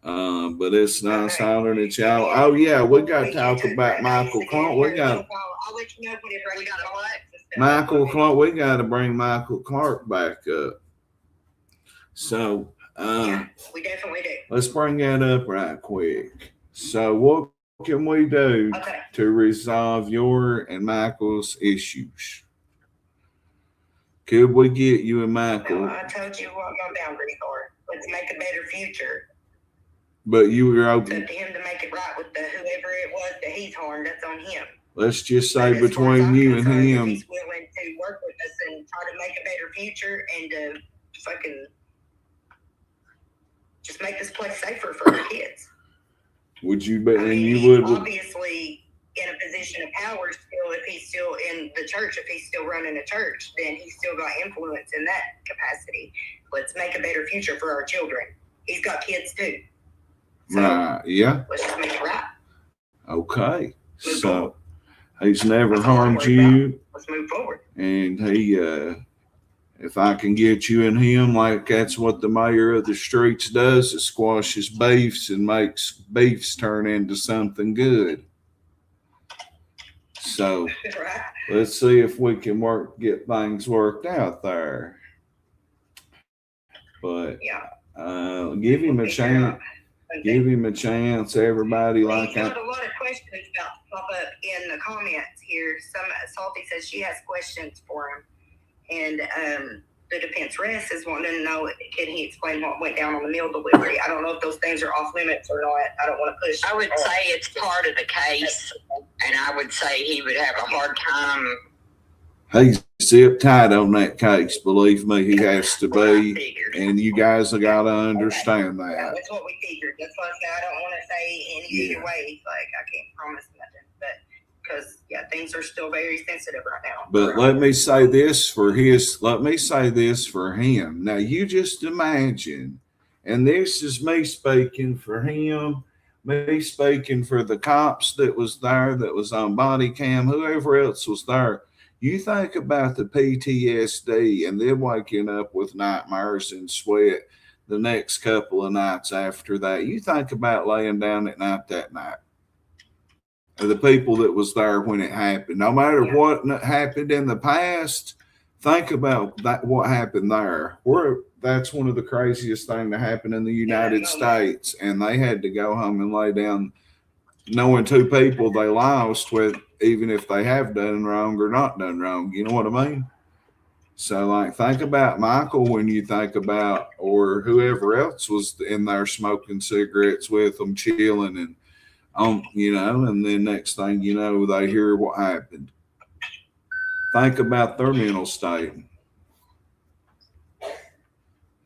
But it's nice hollering at y'all. Oh yeah, we got to talk about Michael Clark. We got I'll let you know whenever We got a what? Michael Clark. We got to bring Michael Clark back up. So Yeah, we definitely do. let's bring that up right quick. So what can we do Okay. to resolve your and Michael's issues? Could we get you and Michael? I told you what my boundaries are. Let's make a better future. But you were It's open. up to him to make it right with the whoever it was that he's harmed. That's on him. Let's just say But as far as between I'm you and concerned, if him, he's willing to work with us and try to make a better future and to fucking just make this place safer for our kids. would you be? I And mean, you he's would. obviously in a position of power still. If he's still in the church, if he's still running a church, then he's still got influence in that capacity. Let's make a better future for our children. He's got kids too. So Right. Yeah. let's just make it right. Okay. Move So forward. he's never That's all I'm harmed worried about. you, Let's move forward. and he. If I can get you and him, like that's what the mayor of the streets does, it squashes beefs and makes beefs turn into something good. So Right? let's see if we can get things worked out there. But Yeah. give him a We'll figure it chance. out. Okay. Give him a chance. Everybody He's like got a lot of questions about to pop up in the comments here. Salty says she has questions for him. And the defense rest is wanting to know, can he explain what went down on the meal delivery? I don't know if those things are off limits or not. I don't want to push. I would say it's part of the case, and I would say he would have a hard time. he's zip tight on that case. Believe me, he has to What I be. figured. And you guys have got to understand Yeah, that. that's what we figured. That's why I said I don't want to say any either way. Like I can't promise nothing, but because things are still very sensitive right now. But let me say this for him. Now you just imagine, and this is me speaking for him, me speaking for the cops that was there, that was on body cam, whoever else was there. You think about the PTSD and then waking up with nightmares and sweat the next couple of nights after that. You think about laying down at night that night. The people that was there when it happened, no matter what happened in the past, think about that. What happened there? That's one of the craziest things that happened in the United States, and they had to go home and lay down, knowing two people they lost with, even if they have done wrong or not done wrong. You know what I mean? So, like, think about Michael when you think about, or whoever else was in there smoking cigarettes with them, chilling and. And then next thing you know, they hear what happened. Think about their mental state.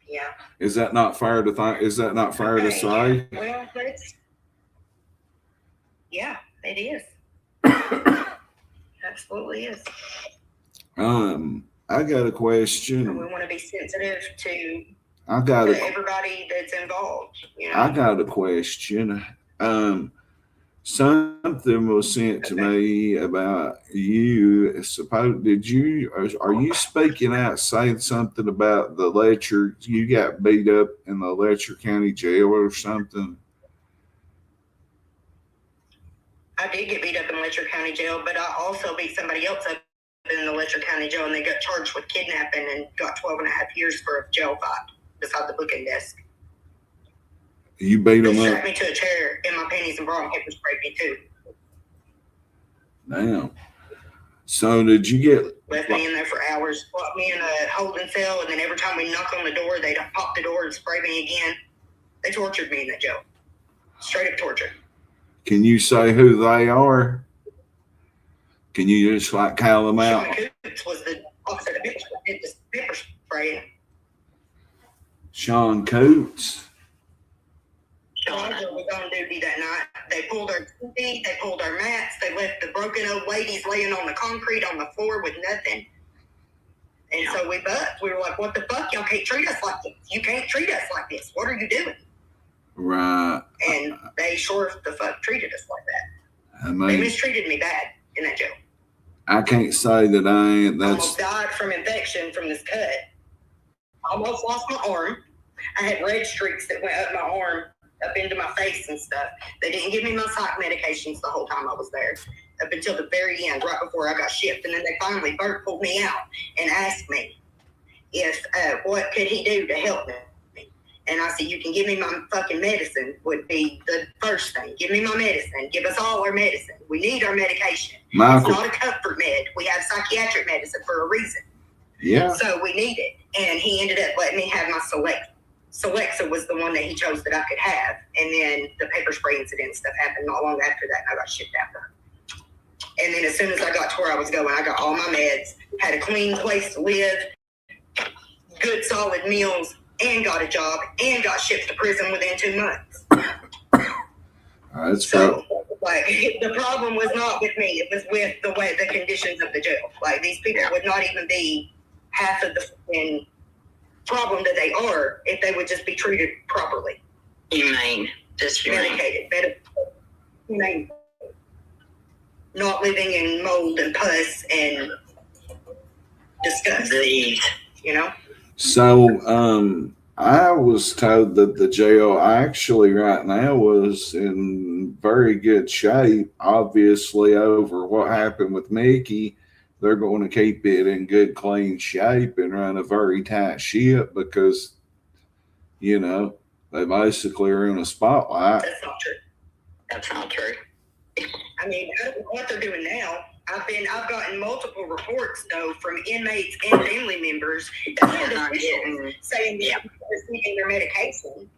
Yeah. Is that not fair to think? Is that not fair to say? Well, it is. Absolutely is. I got a question. We want to be sensitive to to everybody that's involved. I got a question. Something was sent to me about you. Are you speaking out saying something about the Letcher? You got beat up in the Letcher County Jail or something? I did get beat up in Letcher County Jail, but I also beat somebody else up in the Letcher County Jail, and they got charged with kidnapping and got 12 and a half years for a jail fight beside the booking desk. You beat them They up? strapped me to a chair in my panties and bra and pepper sprayed me too. Damn. So did you get left me in there for hours, locked me in a holding cell, and then every time we knock on the door, they'd pop the door and spray me again. They tortured me in that jail. Straight up torture. Can you say who they are? Can you just like call them out? Sean Coots was the officer that did the pepper spraying. Sean Coots. Sean was on duty that night. They pulled our TV, they pulled our mats, they left the broken old ladies laying on the concrete on the floor with nothing. And so we bucked. We were like, what the fuck? Y'all can't treat us like this. You can't treat us like this. What are you doing? Right. And they sure the fuck treated us like that. I mean, They mistreated me bad in that jail. I can't say that I ain't. I That's almost died from infection from this cut. I almost lost my arm. I had red streaks that went up my arm, up into my face and stuff. They didn't give me my psych medications the whole time I was there, up until the very end, right before I got shipped. And then they finally pulled me out and asked me if what could he do to help me. And I said, you can give me my fucking medicine would be the first thing. Give me my medicine. Give us all our medicine. We need our medication. Michael. It's not a comfort med. We have psychiatric medicine for a reason. Yeah. So we need it. And he ended up letting me have my Celexa was the one that he chose that I could have. And then the paper spray incident and stuff happened not long after that, and I got shipped out. And then as soon as I got to where I was going, I got all my meds, had a clean place to live, good solid meals, and got a job, and got shipped to prison within 2 months. That's So, like, the problem was not with me. It was with the conditions of the jail. Like, these people would not even be half of the fucking problem that they are if they would just be treated properly. Humane. Just humane. Medicated. Humane. Not living in mold and pus and disgust. Disease. You know? So, I was told that the jail actually right now was in very good shape. Obviously, over what happened with Mickey, they're going to keep it in good, clean shape and run a very tight ship because, you know, they basically are in a spotlight. That's not true. That's not true. I mean, I don't know what they're doing now. I've gotten multiple reports though from inmates and family members that are officials saying they're receiving their medication.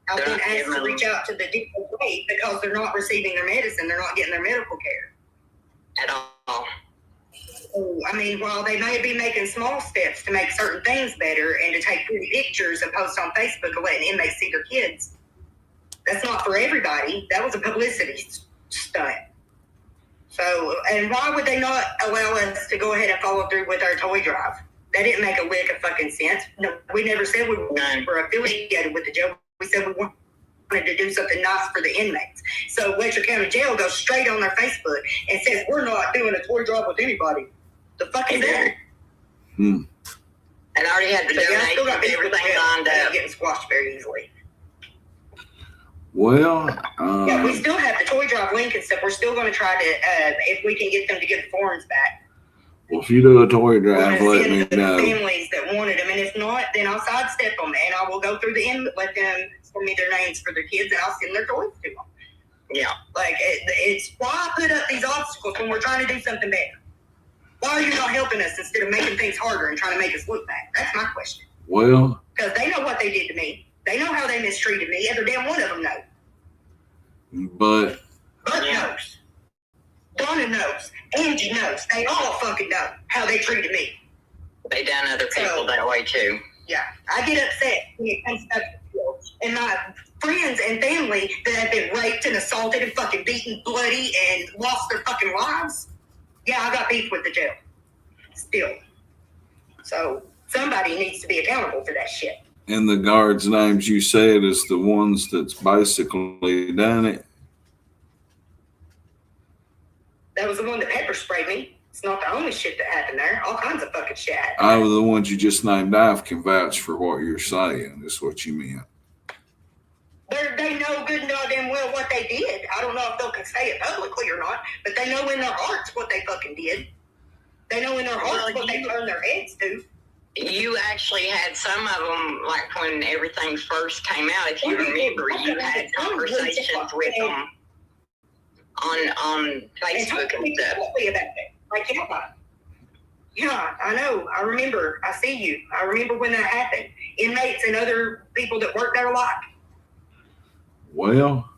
I've been asked to reach out to the DOJ because they're not receiving their medicine. They're not getting their medical care at all. So, I mean, while they may be making small steps to make certain things better and to take pretty pictures and post on Facebook and letting inmates see their kids, that's not for everybody. That was a publicity stunt. So, and why would they not allow us to go ahead and follow through with our toy drive? That didn't make a lick of fucking sense. No, we never said we were affiliated with the jail. We said we wanted to do something nice for the inmates. So Letcher County Jail goes straight on their Facebook and says, we're not doing a toy drive with anybody. The fuck is that? And I already had the donations and everything lined up. Getting squashed very easily. Well, yeah, we still have the toy drive link and stuff. We're still going to try to, if we can get them to get the forms back. Well, if you do a toy drive, let me know. Families that wanted them, and if not, then I'll sidestep them, and I will go through the end, let them send me their names for their kids, and I'll send their toys to them. Yeah. Like, it's why I put up these obstacles when we're trying to do something better. Why are you not helping us instead of making things harder and trying to make us look bad? That's my question. Well, because they know what they did to me. They know how they mistreated me. Every damn one of them know. But Bert knows. Donna knows. Angie knows. They all fucking know how they treated me. They done other people that way too. Yeah. I get upset when it comes to and my friends and family that have been raped and assaulted and fucking beaten bloody and lost their fucking lives. Yeah, I got beef with the jail. Still. So somebody needs to be accountable for that shit. And the guards' names you said is the ones that's basically done it. That was the one that pepper sprayed me. It's not the only shit that happened there. All kinds of fucking shit. Out of the ones you just named, I can vouch for what you're saying. Is what you meant. They know good and goddamn well what they did. I don't know if they'll say it publicly or not, but they know in their hearts what they fucking did. They know in their hearts what they turned their heads to. You actually had some of them, like when everything first came out, if you remember, you had conversations with them on Facebook and stuff. About that. Like, yeah, I know. I remember. I see you. I remember when that happened. Inmates and other people that worked there alike. Well,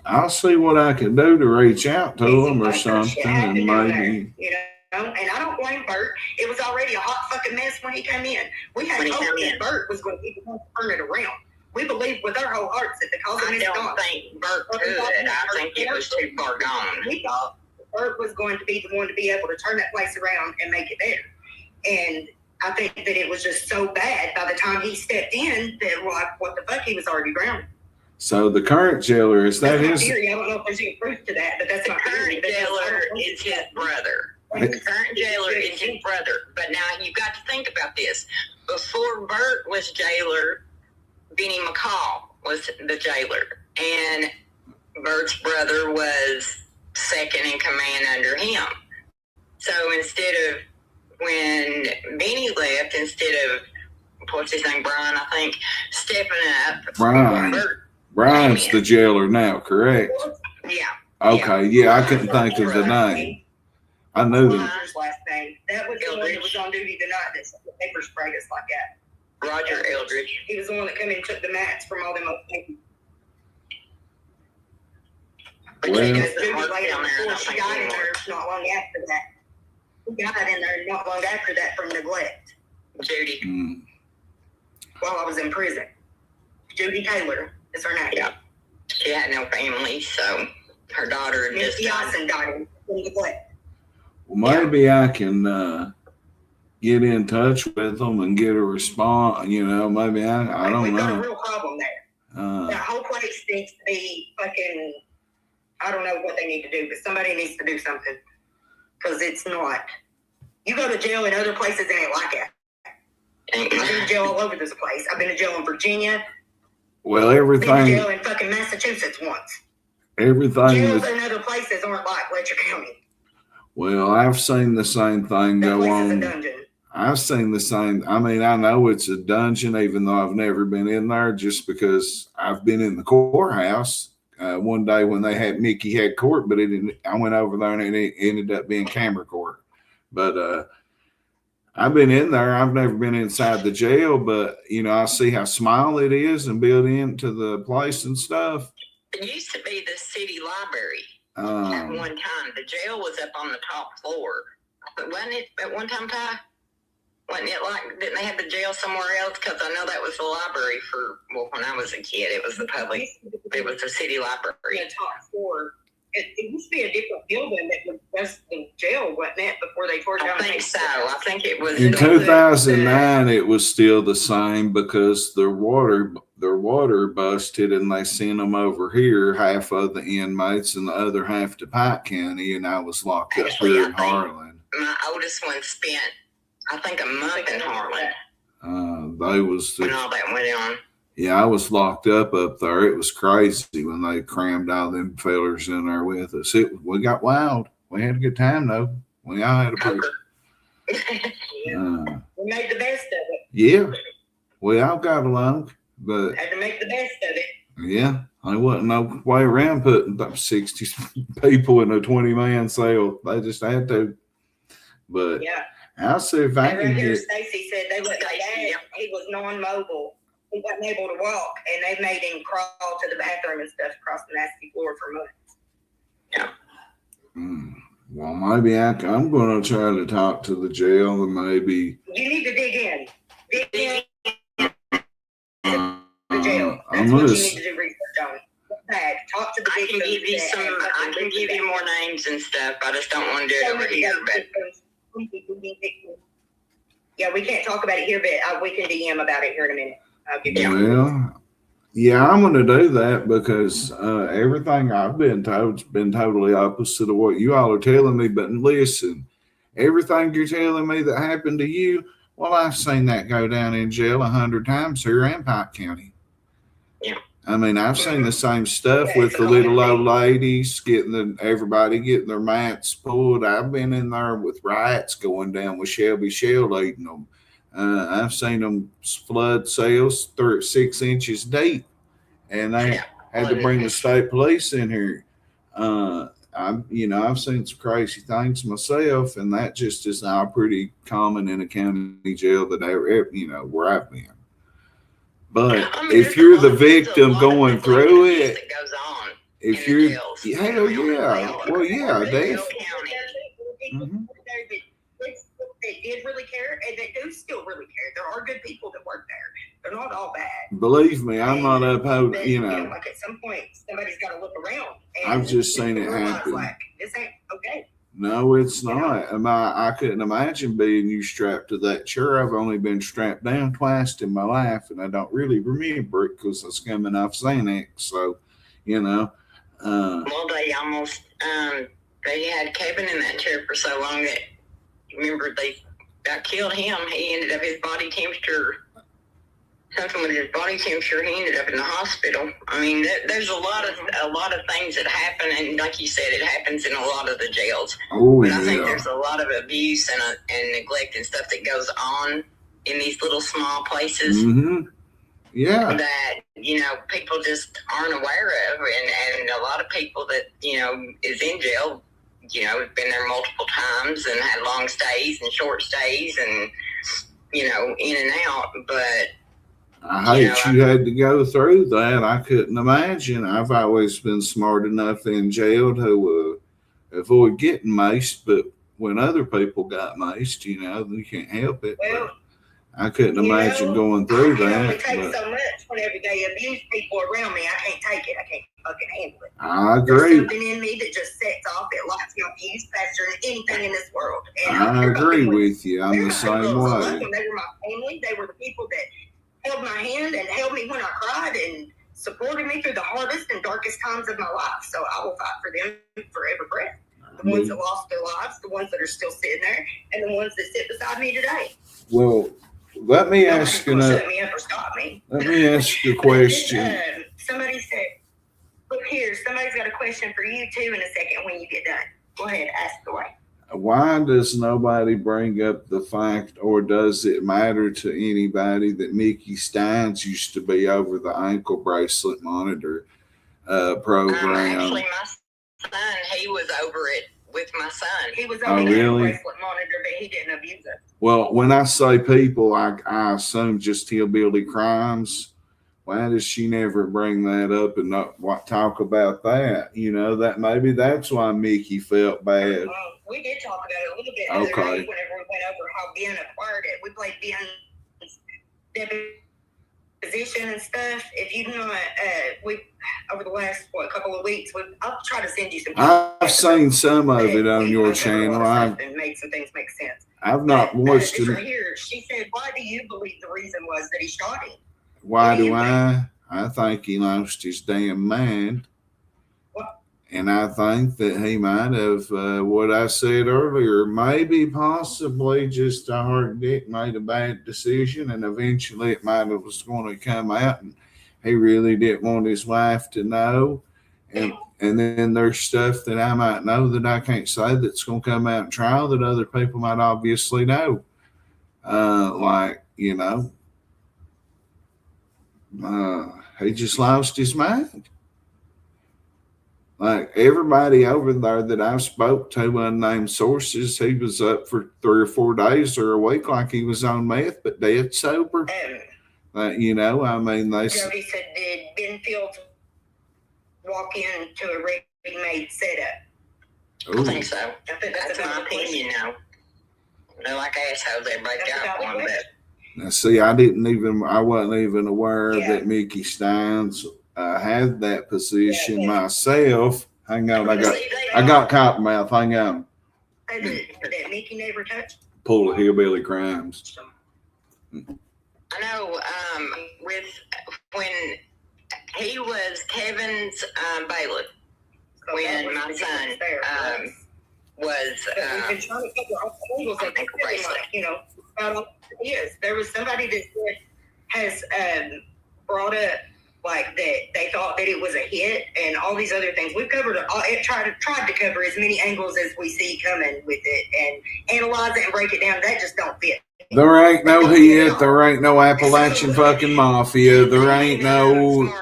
I'll see what I can do to reach out to them or something, and maybe. You know, and I don't blame Bert. It was already a hot fucking mess when he came in. We had hope that Bert was going to turn it around. We believed with our whole hearts that because of his I don't think Bert could. I think it was too far gone. We thought Bert was going to be the one to be able to turn that place around and make it better. And I think that it was just so bad by the time he stepped in that, like, what the fuck, he was already grounded. So the current jailer, is that That's my his? theory. I don't know if there's any proof to that, but that's The my theory. current jailer is his brother. The current jailer is his brother. But now you've got to think about this. Before Bert was jailer, Benny McCall was the jailer. And Bert's brother was second in command under him. So instead of, when Benny left, instead of, what's his name, Brian, I think, stepping up. Brian. Brian's the jailer now, correct? Yeah. Okay, yeah, I couldn't think of the name. I knew that. Roger's last name. That was the one that was on duty the night that the paper sprayed us like that. Roger Eldridge. He was the one that come in and took the mats from all them other people. But Well- she Because doesn't Judy work later down there, I before don't she think, got in anymore. there not long after that. She got in there not long after that from neglect Judy. Mm. while I was in prison. Judy Taylor is her name. Yeah. She had no family, so her daughter Miss just died. Yassin died from neglect. Well, maybe I can get in touch with them and get a response. You know, maybe I don't We've got a know. real problem there. That whole place needs to be fucking, I don't know what they need to do, but somebody needs to do something. Because it's not. You go to jail in other places and ain't like it. I've been to jail all over this place. I've been to jail in Virginia. Well, Been to everything, jail in fucking Massachusetts once. everything Jails that, in other places aren't like Letcher County. well, I've seen the same thing That go place is a on. dungeon. I've seen the same. I mean, I know it's a dungeon, even though I've never been in there, just because I've been in the courthouse. One day when they had Mickey had court, but it didn't, I went over there and it ended up being camera court. But I've been in there. I've never been inside the jail, but you know, I see how small it is and built into the place and stuff. It used to be the city library at one time. The jail was up on the top floor. But wasn't it at one time, Ty? Wasn't it like, didn't they have the jail somewhere else? Because I know that was the library for, well, when I was a kid, it was the public, it was the city library. The top floor. It used to be a different building that was just the jail, wasn't it, before they tore down? I think so. I think it was. In 2009, it was still the same because their water busted and they sent them over here, half of the inmates and the other half to Pike County, and I was locked up Actually, here I in think Harlan. My oldest one spent, I think, a month in Harlan They was when all that went on. yeah, I was locked up there. It was crazy when they crammed all them fellers in there with us. We got wild. We had a good time though. We all had a pretty. We made the best of it. Yeah, we all got along, but Had to make the best of it. yeah, there wasn't no way around putting about 60 people in a 20-man cell. They just had to. But Yeah. I'll see if I And right can here, get. Stacy said they let my Stacy, dad, he was non-mobile. He wasn't able to walk, and they made him crawl to the bathroom and stuff across the nasty floor for months. Well, maybe I'm going to try to talk to the jail and maybe. You need to dig in. Dig in Uh, the jail. I'm That's gonna what you s- need to do research on. Look back. Talk to the I can victims give you that some, have I fucking can give you more names and stuff. I just don't want to do it over here, but Yeah, we can't talk about it here, but we can DM about it here in a minute. I'll give you. Well, yeah, I'm going to do that because everything I've been told's been totally opposite of what you all are telling me. But listen, everything you're telling me that happened to you, well, I've seen that go down in jail 100 times here in Pike County. Yeah. I mean, I've seen the same stuff with the little old ladies everybody getting their mats pulled. I've been in there with riots going down with Shelby Shell eating them. I've seen them flood cells 6 inches deep, and they had to bring the state police in here. I've seen some crazy things myself, and that just is now pretty common in a county jail that where I've been. But I mean, if there's you're a the lot- victim there's a lot of going negligent through abuse it, that goes on if in the you're, jails. hell yeah, well, yeah, They- Mhm. That did really care and that do still really care. There are good people that work there. They're not all bad. believe me, I'm not upholding, But, like at some point, somebody's got to look around. And I've just seen it realize, happen. Like, this ain't okay. No, it's not. I couldn't imagine being you strapped to that chair. I've only been strapped down twice in my life, and I don't really remember it because I was coming off Xanax. So, you know. Well, they almost, they had Kevin in that chair for so long that, remember, they about killed him. He ended up, his body temperature, something with his body temperature, he ended up in the hospital. I mean, there's a lot of things that happen, and like you said, it happens in a lot of the jails. Oh, but yeah. I think there's a lot of abuse and neglect and stuff that goes on in these little small places. Mm-hmm. Yeah. That, you know, people just aren't aware of, and a lot of people that, you know, is in jail, you know, have been there multiple times and had long stays and short stays and, you know, in and out. But I hate you had to go through that. I couldn't imagine. I've always been smart enough in jail to avoid getting maced, but when other people got maced, you know, you can't help it. Well, I couldn't imagine going through I can only that. take But so much whenever they abuse people around me. I can't take it. I can't fucking handle it. I There's agree. something in me that just sets off. It lights me abuse faster than anything in this world. And I agree them. with you. I'm They're the my same people. I love way. them. They were my family. They were the people that held my hand and held me when I cried and supported me through the hardest and darkest times of my life. So I will fight for them for every breath. The ones that lost their lives, the ones that are still sitting there, and the ones that sit beside me today. Well, let me ask you. Shut me up or stop me. Let me ask you a question. Somebody said, "Look here, somebody's got a question for you too." In a second, when you get done, go ahead, ask away. Why does nobody bring up the fact, or does it matter to anybody, that Mickey Steins used to be over the ankle bracelet monitor program? Actually, my son, he was over it with my son. He was over the really? bracelet monitor, but he didn't abuse it. Well, when I say people, I assume just hillbilly crimes. Why does she never bring that up and not talk about that? You know, that maybe that's why Mickey felt bad. We did talk about it a little bit the other Okay. day whenever we went over how Ben acquired it. We played Ben's deposition and stuff. If you not, we over the last couple of weeks, I'll try to send you some. I've seen some of it on your channel. And made some things make sense. I've not watched Right it. here, she said, "Why do you believe the reason was that he shot him?" Why do I? I think he lost his damn mind. What? And I think that he might have, what I said earlier, maybe possibly just a hard dick made a bad decision, and eventually it might have was going to come out, and he really didn't want his wife to know. And then there's stuff that I might know that I can't say that's going to come out in trial that other people might obviously know. Like, you know, he just lost his mind. Like everybody over there that I've spoke to, unnamed sources, he was up for 3 or 4 days or a week like he was on meth, but dead sober. You know, I mean, they Jody said, "Did Ben Fields walk into a ready-made setup?" I think so. I think That's my opinion now. They're like assholes. They break out one bit. Now, see, I wasn't even aware that Mickey Steins had that position myself. Hang on, I got cotton mouth. Hang on. That Mickey never touched. Pull the hillbilly crimes. I know. With when he was Kevin's bailiff, when my son was we've been trying to cover all the angles of the bracelet. You know, about years. There was somebody that has brought up like that they thought that it was a hit and all these other things. We've covered tried to cover as many angles as we see coming with it and analyze it and break it down. That just don't fit. There ain't no hit. There ain't no Appalachian fucking mafia. There ain't no.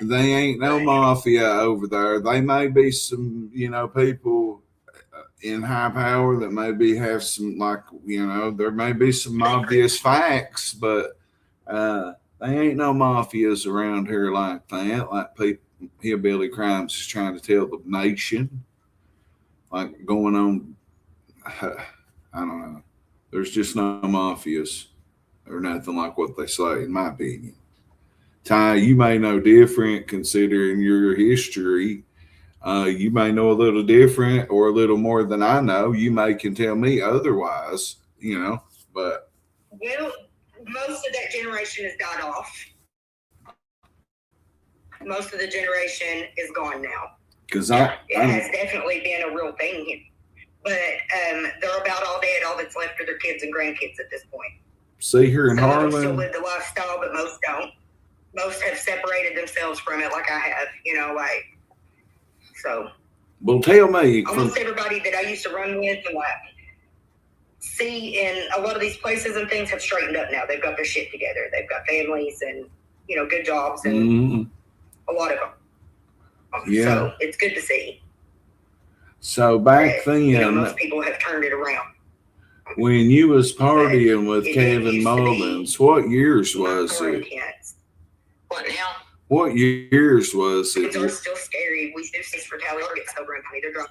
They ain't no mafia over there. They may be some, you know, people in high power that maybe have some, like, you know, there may be some obvious facts, but they ain't no mafias around here like that. Like people, hillbilly crimes is trying to tell the nation, like going on. I don't know. There's just no mafias or nothing like what they say, in my opinion. Ty, you may know different considering your history. You may know a little different or a little more than I know. You may can tell me otherwise, you know, but. Well, most of that generation has died off. Most of the generation is gone now. Because it has definitely been a real thing here. But they're about all dead. All that's left are their kids and grandkids at this point. See here in Some of them still Harlan. live the lifestyle, but most don't. Most have separated themselves from it, like I have. You know, like so. Well, tell me. Almost everybody that I used to run with and like see in a lot of these places and things have straightened up now. They've got their shit together. They've got families and you know good jobs and a lot of them. Yeah. So it's good to see. So back then, you know, most people have turned it around. when you was partying with It Kevin used to be Mullins, what years was it? What now? What years was Kids are Mm-hmm. it? still scary. We do see fatality or get sober and they're drunk.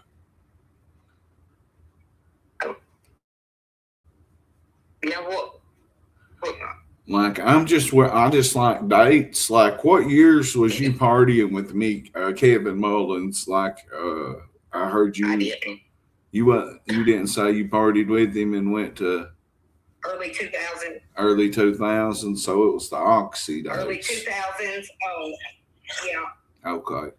Now what? Like I just like dates. Like what years was you partying with me, Kevin Mullins? Like I heard I you. didn't. You didn't say you partied with him and went to Early 2000s. early 2000s, so it was the Oxy days. Early 2000s. Oh, yeah. Okay,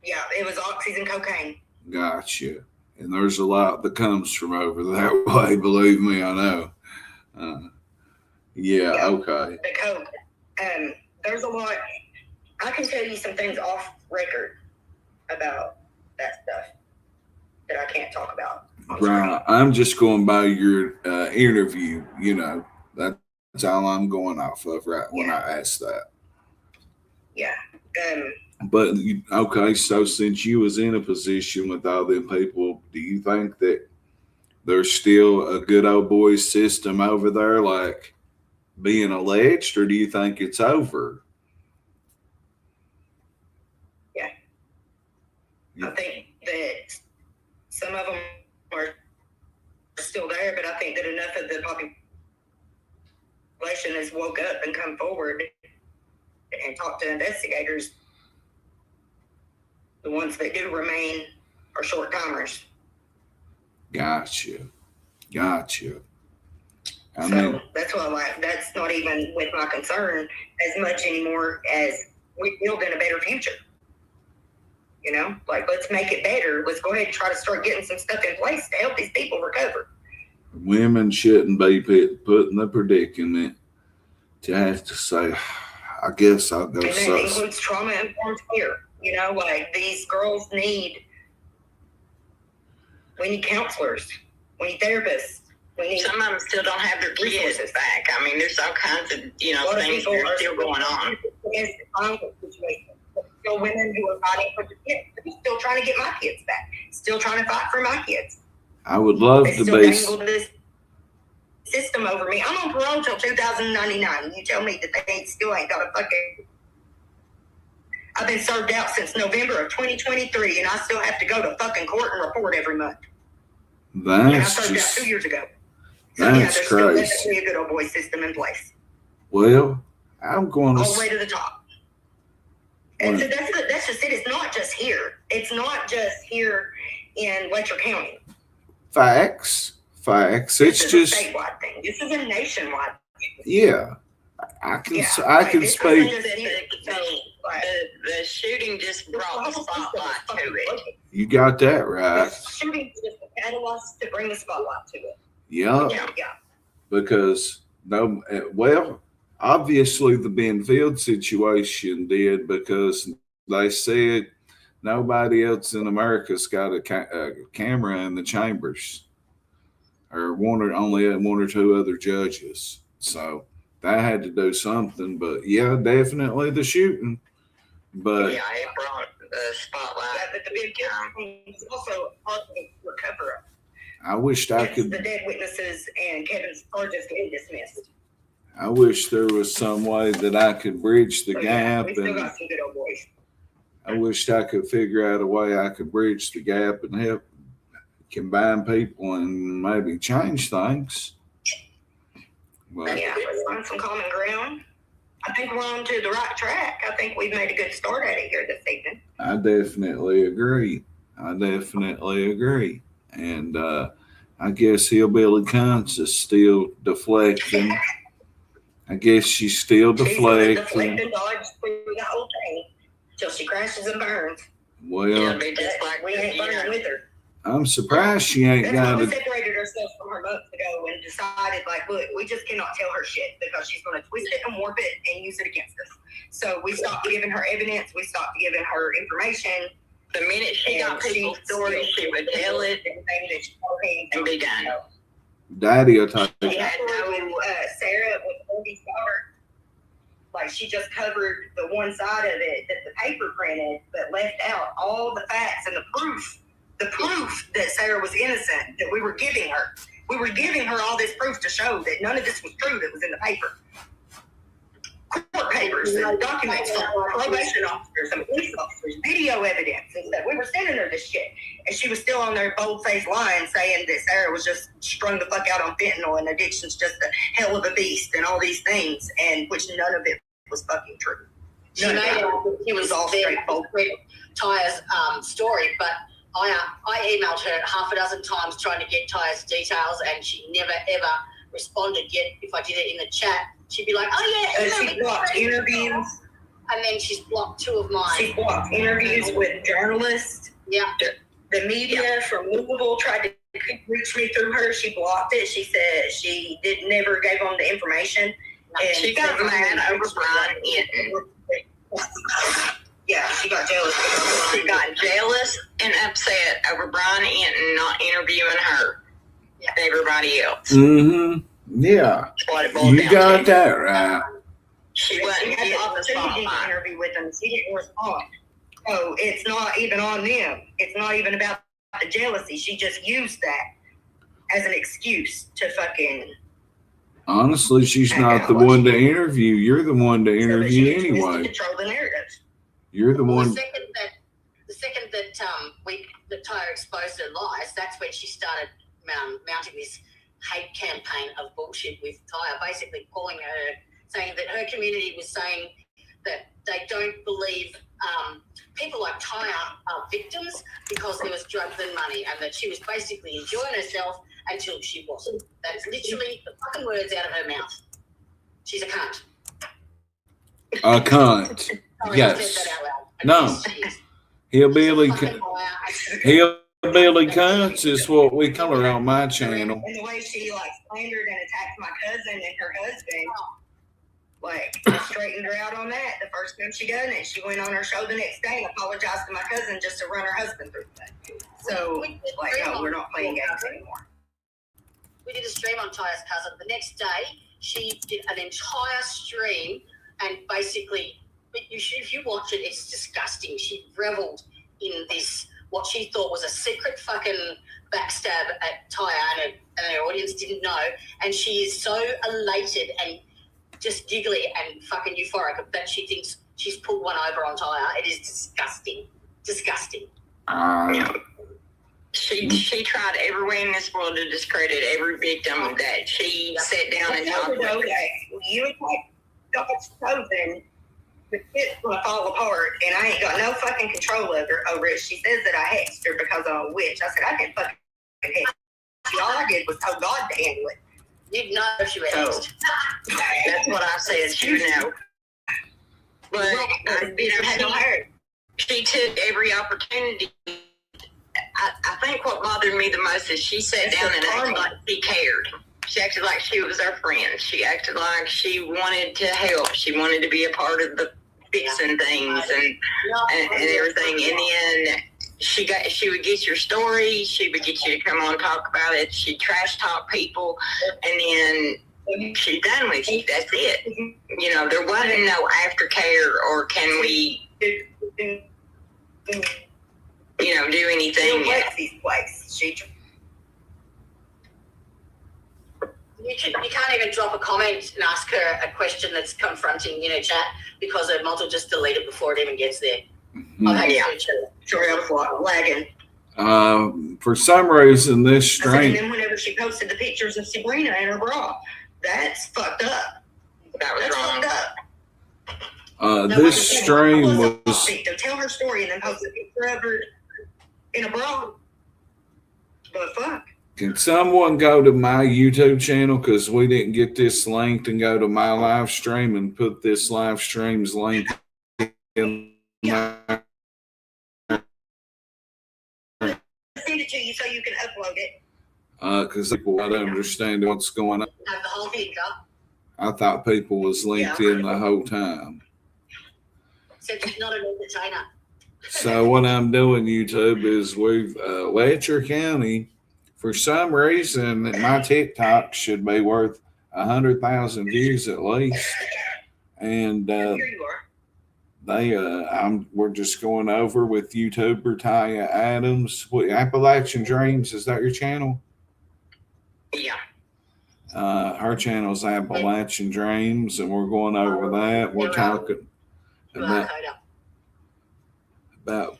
Yeah, it was oxys and cocaine. gotcha. And there's a lot that comes from over that way. Believe me, I know. Yeah. Okay. The coke. There's a lot. I can tell you some things off record about that stuff that I can't talk about. Right. I'm just going by your interview. You know, that's all I'm going off of right when I asked that. Yeah. But okay, so since you was in a position with all them people, do you think that there's still a good old boys system over there, like being alleged, or do you think it's over? Yeah. I think that some of them are still there, but I think that enough of the population has woke up and come forward and talked to investigators. The ones that do remain are short timers. Gotcha. I So mean, that's why that's not even with my concern as much anymore as we build in a better future. You know, like let's make it better. Let's go ahead and try to start getting some stuff in place to help these people recover. women shouldn't be put in the predicament to have to say, I guess I'll go. And that includes trauma-informed care. You know, like these girls we need counselors, we need therapists. Some of them still don't have their kids back. I mean, there's all kinds of, you know, things that are still going on. Still women who are fighting for the kids. I'm still trying to get my kids back. Still trying to fight for my kids. I would love They to still be. dangle this system over me. I'm on parole till 2099. You tell me that they still ain't got a fucking. I've been served out since November of 2023, and I still have to go to fucking court and report every month. And I That's served just. out 2 years ago. That's there's still crazy. definitely a good old boy system in place. Well, I'm going All the to. way to the top. And so that's just it. It's not just here. It's not just here in Letcher County. Facts. It's This is just. a statewide thing. This is a nationwide thing. Yeah. I can this speak. isn't just here. The shooting just brought the spotlight to it. You got that right. The shooting just a catalyst to bring the spotlight to it. Yeah. Yeah. Because no, well, obviously the Benfield situation did, because they said nobody else in America's got a camera in the chambers, or only one or two other judges. So that had to do something. But yeah, definitely the shooting. But Yeah, it brought the spotlight. But the big thing is also part of the recover. I wished I It's could. the dead witnesses and Kevin's charges getting dismissed. I wish there was some way that I could bridge the So, yeah, gap, we still and got some good old boys. I wished I could figure out a way I could bridge the gap and help combine people and maybe change things. But Yeah, let's find some common ground. I think we're on to the right track. I think we've made a good start at it here this evening. I definitely agree. I definitely agree. And I guess Hillbilly Cunts is still deflecting. I guess she's still She's deflecting. deflecting dodge through the whole thing till she crashes and burns. Well, It'll be just like We ain't burning with her. I'm surprised she ain't That's why got we a. separated ourselves from her months ago and decided, like, look, we just cannot tell her shit because she's going to twist it and warp it and use it against us. So we stopped giving her evidence. We stopped giving her information. the minute she got people's stories, she would tell it and be done. Daddy will take She had no Sarah with Oldie's daughter. Like, she just covered the one side of it that the paper printed, but left out all the facts and the proof that Sarah was innocent that we were giving her. We were giving her all this proof to show that none of this was true that was in the paper. Court papers and documents from probation officers and police officers, video evidence and stuff. We were sending her this shit. And she was still on their bold-faced line saying that Sarah was just strung the fuck out on fentanyl and addiction's just a hell of a beast and all these things, and which none of it was fucking true. She made it. He was all straight Tyre's story, but I emailed her half a dozen times trying to get Tyre's details, and she never ever responded. Yet if I did it in the chat, she'd be like, "Oh yeah." She blocked interviews. And then she's blocked 2 of mine. She blocked interviews with journalists. Yeah. The media from Louisville tried to reach me through her. She blocked it. She said she never gave them the information. And She got mad over Brian Eaton. Yeah, she got jealous. She got jealous and upset over Brian Eaton not interviewing her. Yeah. Everybody else. Mm-hmm. Yeah. That's what it boiled You down got to. that right. She wasn't had the getting the opportunity to spotlight. interview with them. She didn't respond. So it's not even on them. It's not even about the jealousy. She just used that as an excuse to fucking. Honestly, she's not the one to interview. You're the one to interview so that she can anyway. control the narrative. You're the Well, one. the second that Tyre exposed her lies, that's when she started mounting this hate campaign of bullshit with Tyre, basically calling her, saying that her community was saying that they don't believe people like Tyre are victims because there was drugs and money, and that she was basically enjoying herself until she wasn't. That is literally the fucking words out of her mouth. She's a cunt. A cunt. Sorry, Yes. I said that out loud. No. She is. Hillbilly, Fucking liar. hillbilly cunts is what we call her on my channel. And the way she like slandered and attacked my cousin and her husband, like I straightened her out on that the first time she done it. She went on her show the next day and apologized to my cousin just to run her husband through that. So like, no, we're not playing games anymore. We did a stream on Tyre's cousin. The next day, she did an entire stream, and basically, if you watch it, it's disgusting. She reveled in this, what she thought was a secret fucking backstab at Tyre, and her audience didn't know. And she is so elated and just giggly and fucking euphoric that she thinks she's pulled one over on Tyre. It is disgusting. Disgusting. She tried every way in this world to discredit every victim that she sat down and talked know with. that you and like God's chosen, the shit's gonna fall apart, and I ain't got no fucking control over it. She says that I hexed her because I'm a witch. I said I didn't fucking hex you. All I did was tell God to handle it. You'd know if she were hexed. That's what I said, you know. But she took every opportunity. I think what bothered me the most is she sat down and acted like she cared. She acted like she was our friend. She acted like she wanted to help. She wanted to be a part of the fixing things and everything. And then she would get your story. She would get you to come on and talk about it. She'd trash talk people, and then she's done with you. That's it. You know, there wasn't no aftercare or can we, you know, do anything. Lexi's place. You can't even drop a comment and ask her a question that's confronting in her chat because her mod will just delete it before it even gets there. I've had to switch it. Sorry, I was lagging. For some reason, this I said, and stream, then whenever she posted the pictures of Sabrina in her bra, that's fucked up. That was That's wrong. fucked up. this stream was, Tell her story and then post a picture of her. in a bra. But fuck. Can someone go to my YouTube channel, because we didn't get this linked, and go to my live stream and put this live stream's link in my... Send it to you so you can upload it. Because people don't understand what's going on. Have the whole thing up. I thought people was linked in the whole time. Except she's not an entertainer. So what I'm doing, YouTube, is we've Letcher County, for some reason, my TikTok should be worth 100,000 views at least, and Here you are. we're just going over with YouTuber Taya Adams. What, Appalachian Dreams, is that your channel? Yeah. Her channel's Appalachian Dreams, and we're going over that. We're talking about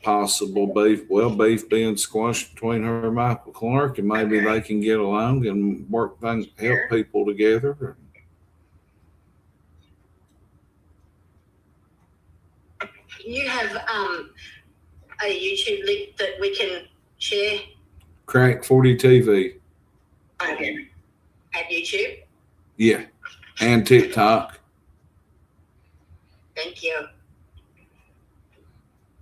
possible beef. Well, beef being squashed between her and Michael Clark, and maybe they can get along and work things, help people together. You have a YouTube link that we can share CRACK40TV. Okay. at YouTube. Yeah, and TikTok. Thank you.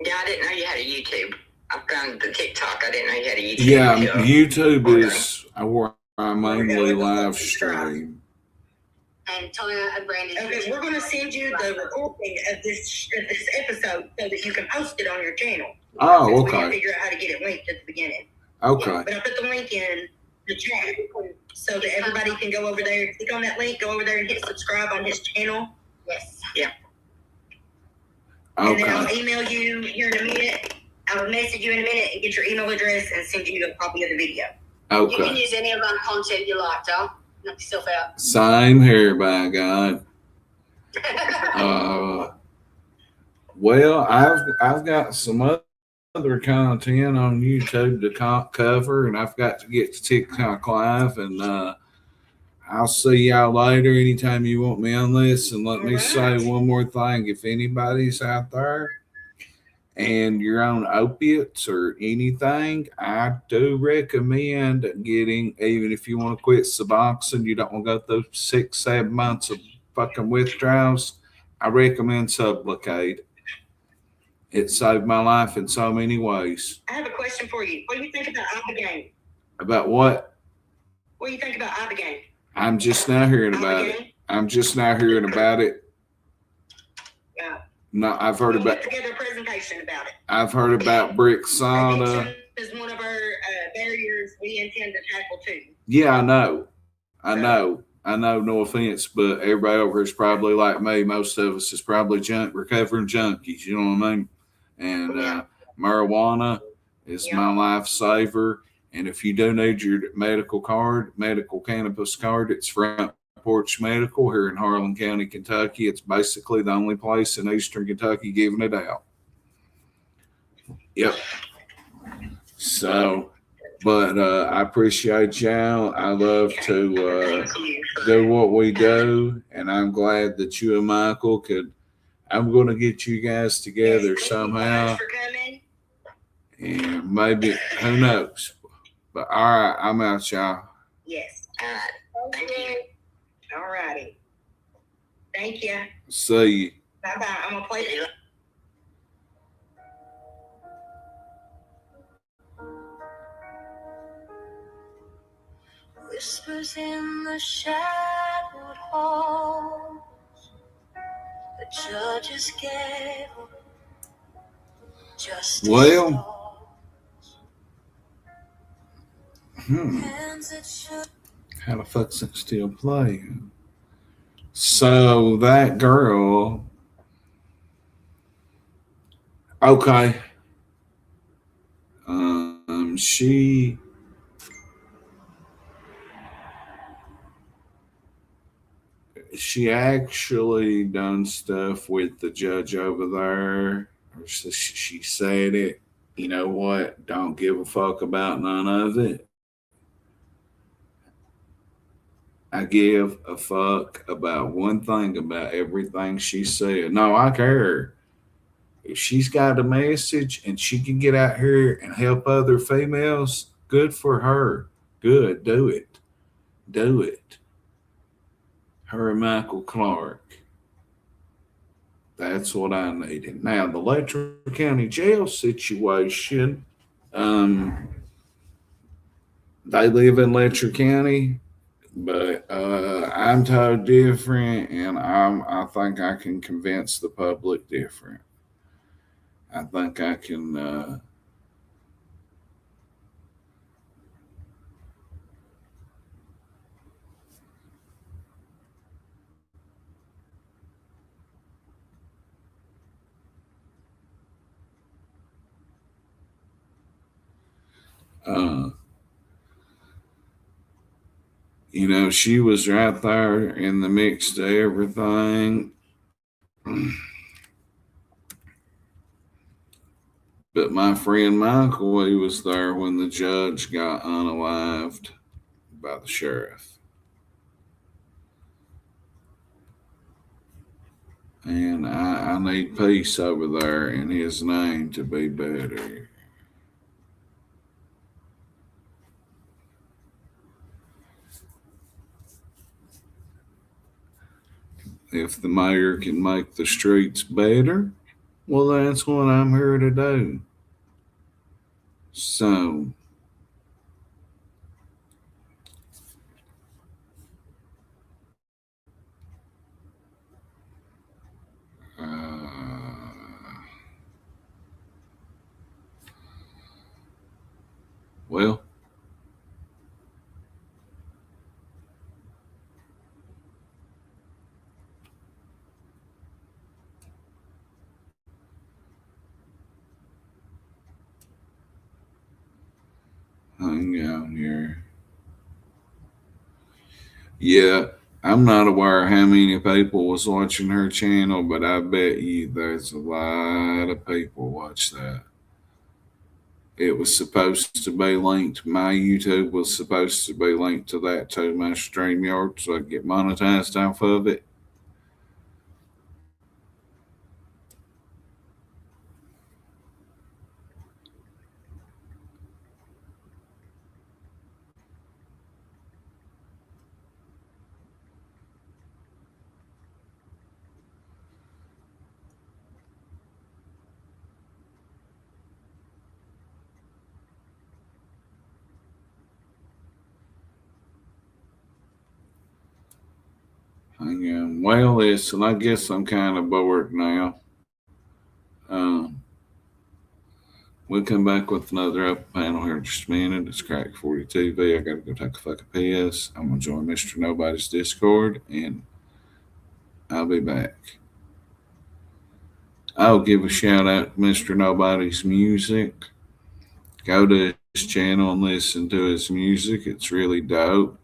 Yeah, I didn't know you had a YouTube. I found the TikTok. I didn't know you had a YouTube. Yeah, until- YouTube is where I mainly live stream. And Taya and Brandy. Okay, we're going to send you the recording of this episode so that you can post it on your channel. Oh, Since we can okay. figure out how to get it linked at the beginning. Okay. But I put the link in the chat so that everybody can go over there, click on that link, go over there and hit subscribe on his channel. Yes. And then I'll Okay. email you here in a minute. I'll message you in a minute and get your email address and send you a copy of the video. You can Okay. use any of our content you like, Tom. Knock yourself out. Same here, by God. Well, I've got some other content on YouTube to cover, and I've got to get to TikTok live, and I'll see y'all later anytime you want me on this. And let me say one more thing. If anybody's out there and you're on opiates or anything, I do recommend getting, even if you want to quit Suboxone, you don't want to go through 6-7 months of fucking withdrawals, I recommend Sublocade. It saved my life in so many ways. I have a question for you. What do you think about Ibogaine? About what? What do you think about Ibogaine? I'm just now hearing about it. Ibogaine? I'm just now hearing about it. Yeah. No, I've heard We'll about. put together a presentation about it. I've heard about Brixana. Addiction is one of our barriers we intend to tackle too. Yeah, I know. No offense, but everybody over here is probably like me. Most of us is probably recovering junkies. You know what I mean? And marijuana is my lifesaver. And if you do need your medical cannabis card, it's Front Porch Medical here in Harlan County, Kentucky. It's basically the only place in Eastern Kentucky giving it out. Yep. So, but I appreciate y'all. I love to do what we do, and I'm glad that you and Michael could. I'm going to get you guys together somehow, Thanks for coming. and maybe who knows. But all right, I'm out, y'all. Yes. All right. Thank you. All righty. Thank you. See you. Bye bye. I'm gonna play it. Whispers in the shadowed halls, the judges gave justice. Well. Hands that should How the fuck's it still playing? So that girl. Okay. She actually done stuff with the judge over there. She said it. You know what? Don't give a fuck about none of it. I give a fuck about one thing about everything she said. No, I care. If she's got a message and she can get out here and help other females, good for her. Good. Do it. Do it. Her and Michael Clark. That's what I needed. Now, the Letcher County Jail situation, they live in Letcher County, but I'm told different, and I think I can convince the public different. I think I can. You know, she was right there in the mix to everything. But my friend Michael, he was there when the judge got unalived by the sheriff. And I need peace over there in his name to be better. If the mayor can make the streets better, well, that's what I'm here to do. So, well, hang on here. Yeah, I'm not aware how many people was watching her channel, but I bet you there's a lot of people watch that. It was supposed to be linked. My YouTube was supposed to be linked to that too, my StreamYard, so I could get monetized off of it. Hang on. Well, listen, I guess I'm kind of bored now. We'll come back with another up panel here in just a minute. It's CRACK40TV. I got to go take a fucking piss. I'm going to join Mr. Nobody's Discord, and I'll be back. I'll give a shout out to Mr. Nobody's Music. Go to his channel and listen to his music. It's really dope.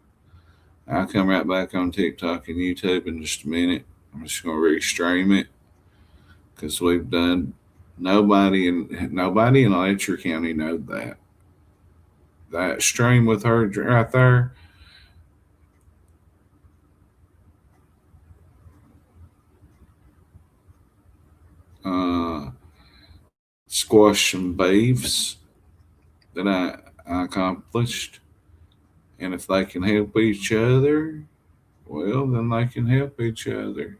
I'll come right back on TikTok and YouTube in just a minute. I'm just going to re-stream it because we've done. Nobody in Letcher County know that. That stream with her right there. Squash some beefs that I accomplished. And if they can help each other, well, then they can help each other.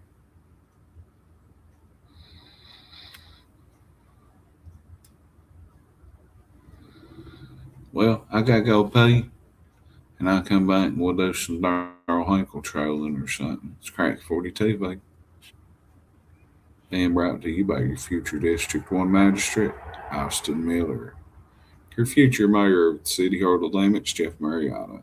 Well, I gotta go pee, and I'll come back and we'll do some Darryl Hinkle trolling or something. It's CRACK40TV. Being brought to you by your future District 1 Magistrate, Austin Miller. Your future Mayor of the City Heart of Limits, Jeff Mariota.